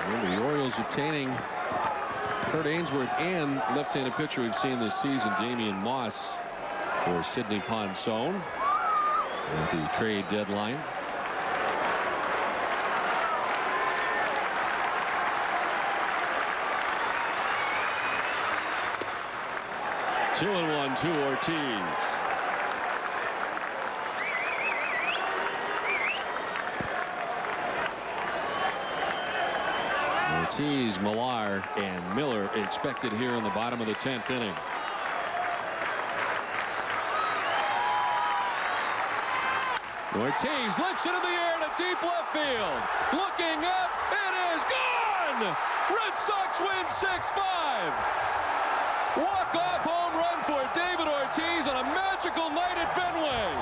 And the Orioles obtaining Kurt Ainsworth and left-handed pitcher we've seen this season, Damian Moss, for Sidney Ponson at the trade deadline. Two and one to Ortiz. Ortiz, Millar, and Miller expected here in the bottom of the 10th inning. Ortiz lifts it in the air to deep left field. Looking up, it is gone! Red Sox win 6-5. Walk-off home run for David Ortiz on a magical night at Fenway.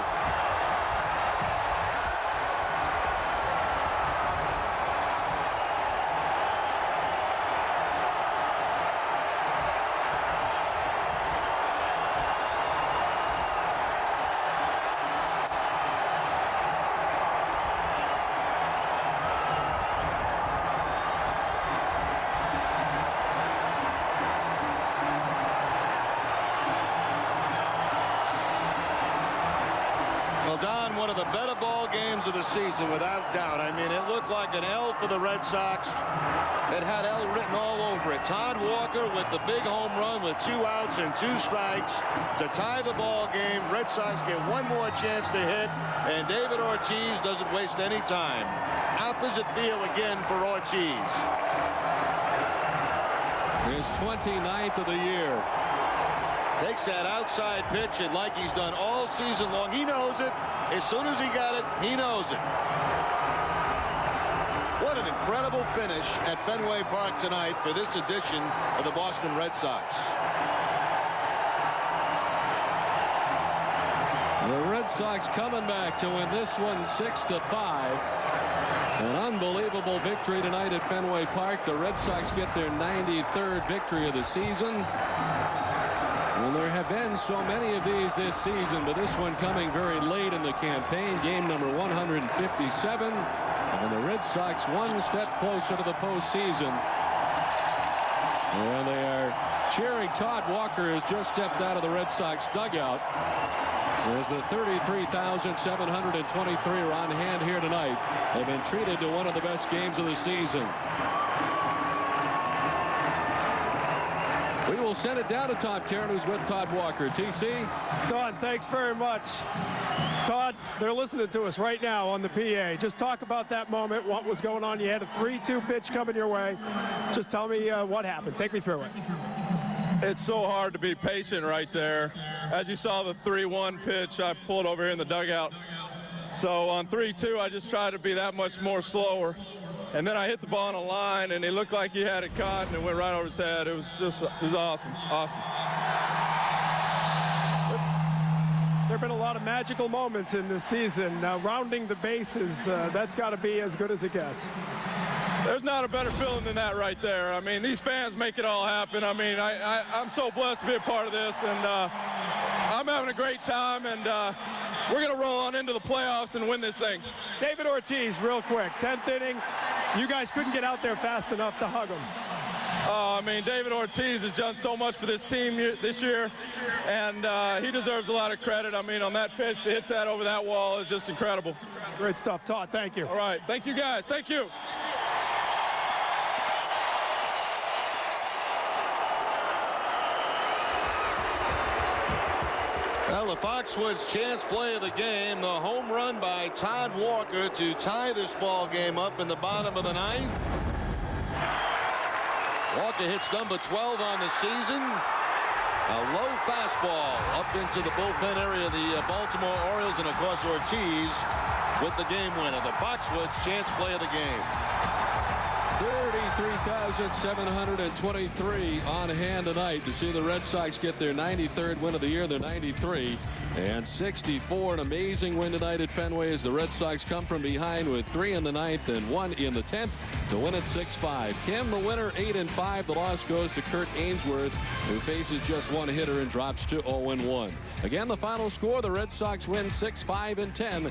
One of the better ball games of the season, without doubt. I mean, it looked like an L for the Red Sox. It had L written all over it. Todd Walker with the big home run with 2 outs and 2 strikes to tie the ball game. Red Sox get one more chance to hit, and David Ortiz doesn't waste any time. Opposite field again for Ortiz. His 29th of the year. Takes that outside pitch and like he's done all season long. He knows it. As soon as he got it, he knows it. What an incredible finish at Fenway Park tonight for this edition of the Boston Red Sox. The Red Sox coming back to win this one 6-5. An unbelievable victory tonight at Fenway Park. The Red Sox get their 93rd victory of the season. And there have been so many of these this season, but this one coming very late in the campaign. Game number 157. And the Red Sox one step closer to the postseason. And they are cheering. Todd Walker has just stepped out of the Red Sox dugout. As the 33,723 are on hand here tonight. They've been treated to one of the best games of the season. We will send it down to Tom Karen, who's with Todd Walker. TC? Todd, thanks very much. Todd, they're listening to us right now on the PA. Just talk about that moment, what was going on. You had a 3-2 pitch coming your way. Just tell me what happened. Take me through it. It's so hard to be patient right there. As you saw the 3-1 pitch, I pulled over here in the dugout. So on 3-2, I just tried to be that much more slower. And then I hit the ball on a line, and he looked like he had it caught, and it went right over his head. It was awesome, awesome. There have been a lot of magical moments in this season. Rounding the bases, that's got to be as good as it gets. There's not a better feeling than that right there. I mean, these fans make it all happen. I mean, I'm so blessed to be a part of this, and I'm having a great time, and we're going to roll on into the playoffs and win this thing. David Ortiz, real quick, 10th inning. You guys couldn't get out there fast enough to hug him. I mean, David Ortiz has done so much for this team this year, and he deserves a lot of credit. I mean, on that pitch, to hit that over that wall is just incredible. Great stuff, Todd. Thank you. All right. Thank you, guys. Thank you. Well, the Foxwoods chance play of the game, the home run by Todd Walker to tie this ball game up in the bottom of the 9th. Walker hits number 12 on the season. A low fastball up into the bullpen area of the Baltimore Orioles, and of course Ortiz with the game winner. The Foxwoods chance play of the game. 33,723 on hand tonight to see the Red Sox get their 93rd win of the year. They're 93 and 64. An amazing win tonight at Fenway as the Red Sox come from behind with 3 in the 9th and 1 in the 10th to win it 6-5. Kim, the winner, 8-5. The loss goes to Kurt Ainsworth, who faces just one hitter and drops to 0-1. Again, the final score: the Red Sox win 6-5-10.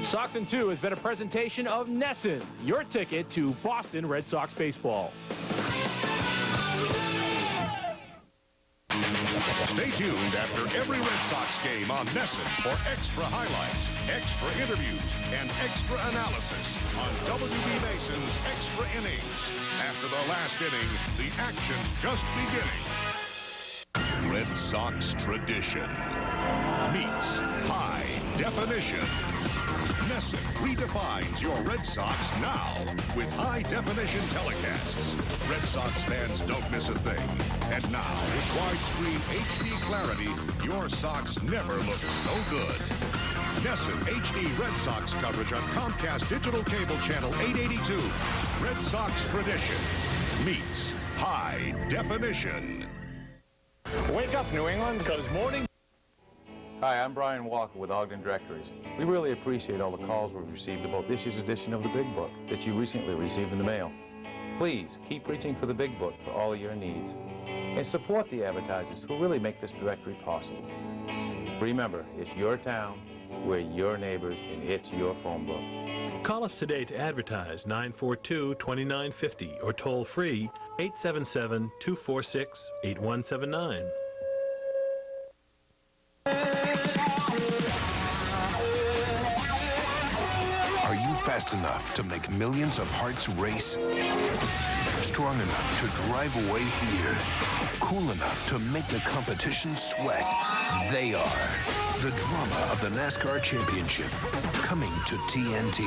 Sox In 2 has been a presentation of Nesson, your ticket to Boston Red Sox baseball. Stay tuned after every Red Sox game on Nesson for extra highlights, extra interviews, and extra analysis on W.B. Mason's Extra Innings. After the last inning, the action's just beginning. Red Sox tradition meets high definition. Nesson redefines your Red Sox now with high-definition telecasts. Red Sox fans don't miss a thing. And now, with widescreen HD clarity, your Sox never look so good. Nesson HD Red Sox coverage on Comcast Digital Cable Channel 882. Red Sox tradition meets high definition. Wake up, New England, because morning... Hi, I'm Brian Walker with Ogden Directories. We really appreciate all the calls we've received about this year's edition of the Big Book that you recently received in the mail. Please, keep reaching for the Big Book for all of your needs. And support the advertisers who really make this directory possible. Remember, it's your town, we're your neighbors, and it's your phone book. Call us today to advertise 942-2950 or toll free 877-246-8179. Are you fast enough to make millions of hearts race? Strong enough to drive away fear? Cool enough to make the competition sweat? They are. The drama of the NASCAR Championship, coming to TNT.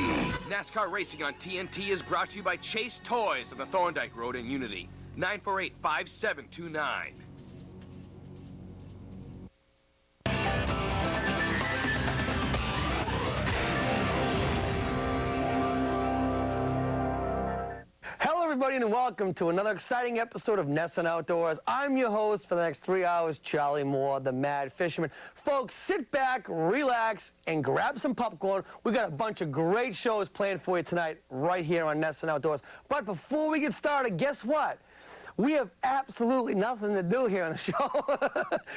NASCAR racing on TNT is brought to you by Chase Toys on the Thorndike Road in Unity. 948-5729. Hello, everybody, and welcome to another exciting episode of Nesson Outdoors. I'm your host for the next 3 hours, Charlie Moore, the Mad Fisherman. Folks, sit back, relax, and grab some popcorn. We got a bunch of great shows planned for you tonight right here on Nesson Outdoors. But before we get started, guess what? We have absolutely nothing to do here on the show.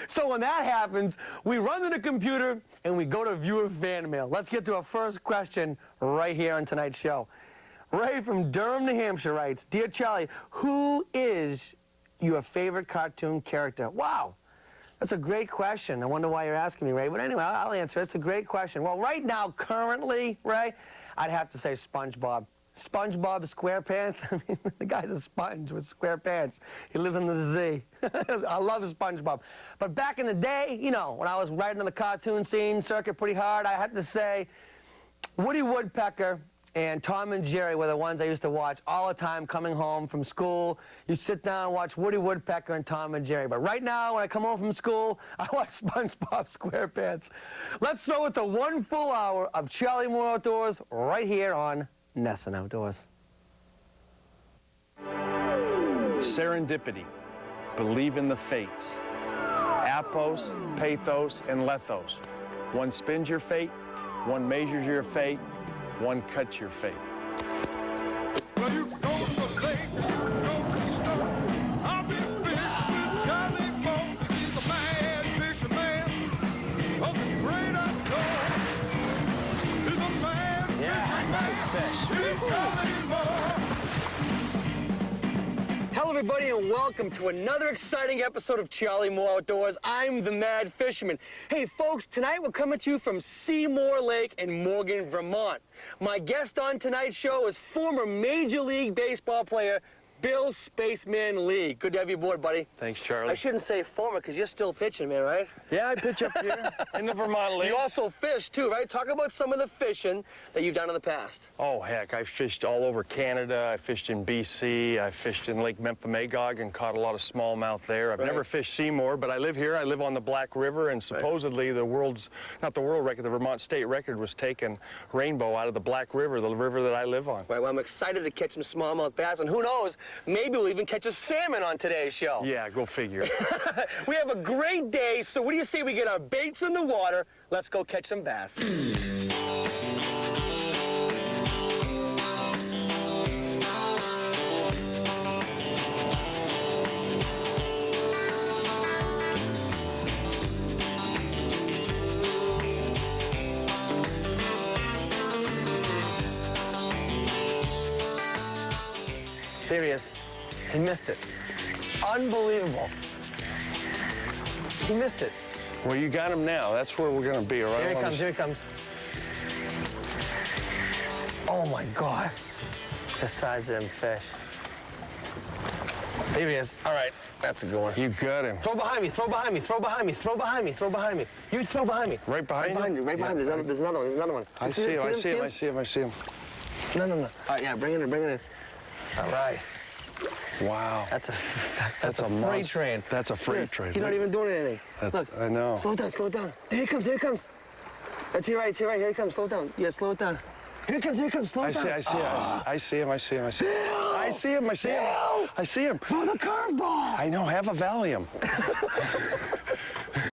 So when that happens, we run to the computer and we go to viewer fan mail. Let's get to our first question right here on tonight's show. Ray from Durham, New Hampshire writes, Dear Charlie, who is your favorite cartoon character? Wow, that's a great question. I wonder why you're asking me, Ray. But anyway, I'll answer. It's a great question. Well, right now, currently, Ray, I'd have to say SpongeBob. SpongeBob SquarePants. I mean, the guy's a sponge with square pants. He lives under the Z. I love SpongeBob. But back in the day, you know, when I was writing on the cartoon scene circuit pretty hard, I had to say Woody Woodpecker and Tom and Jerry were the ones I used to watch all the time coming home from school. You sit down and watch Woody Woodpecker and Tom and Jerry. But right now, when I come home from school, I watch SpongeBob SquarePants. Let's throw it to 1 full hour of Charlie Moore Outdoors right here on Nesson Outdoors. Serendipity, believe in the fates. Apos, pathos, and lethos. One spins your fate, one measures your fate, one cuts your fate. Well, you can go to the lake, you can go to the store. I'll be fishing with Charlie Moore. He's a mad fisherman of the great outdoors. He's a mad fisherman. He's Charlie Moore. Hello, everybody, and welcome to another exciting episode of Charlie Moore Outdoors. I'm the Mad Fisherman. Hey, folks, tonight we're coming to you from Seymour Lake in Morgan, Vermont. My guest on tonight's show is former Major League Baseball player Bill Spaceman Lee. Good to have you aboard, buddy. Thanks, Charlie. I shouldn't say former, because you're still pitching, man, right? Yeah, I pitch up here in the Vermont League. You also fish, too, right? Talk about some of the fishing that you've done in the past. Oh, heck, I fished all over Canada. I fished in BC. I fished in Lake Memphremagog and caught a lot of smallmouth there. I've never fished Seymour, but I live here. I live on the Black River, and supposedly the world's, not the world record, the Vermont state record was taken rainbow out of the Black River, the river that I live on. Right, well, I'm excited to catch some smallmouth bass, and who knows, maybe we'll even catch a salmon on today's show. Yeah, go figure. We have a great day, so what do you say we get our baits in the water? Let's go catch some bass. There he is. He missed it. Unbelievable. He missed it. Well, you got him now. That's where we're going to be, all right? Here he comes, here he comes. Oh, my God. The size of them fish. There he is. All right, that's a good one. You got him. Throw behind me, throw behind me, throw behind me, throw behind me, throw behind me. You throw behind me. Right behind you? Right behind you. There's another one, there's another one. I see him, I see him, I see him, I see him. No. All right, yeah, bring it in, bring it in. All right. Wow. That's a freight monster. train. That's a freight train. You're not even doing anything. Look. I know. Slow it down. There he comes, here he comes. That's to your right, here he comes. Slow it down. Yeah, slow it down. Here he comes, slow it down. I see him. I see him. Throw the curveball. I know, have a Valium.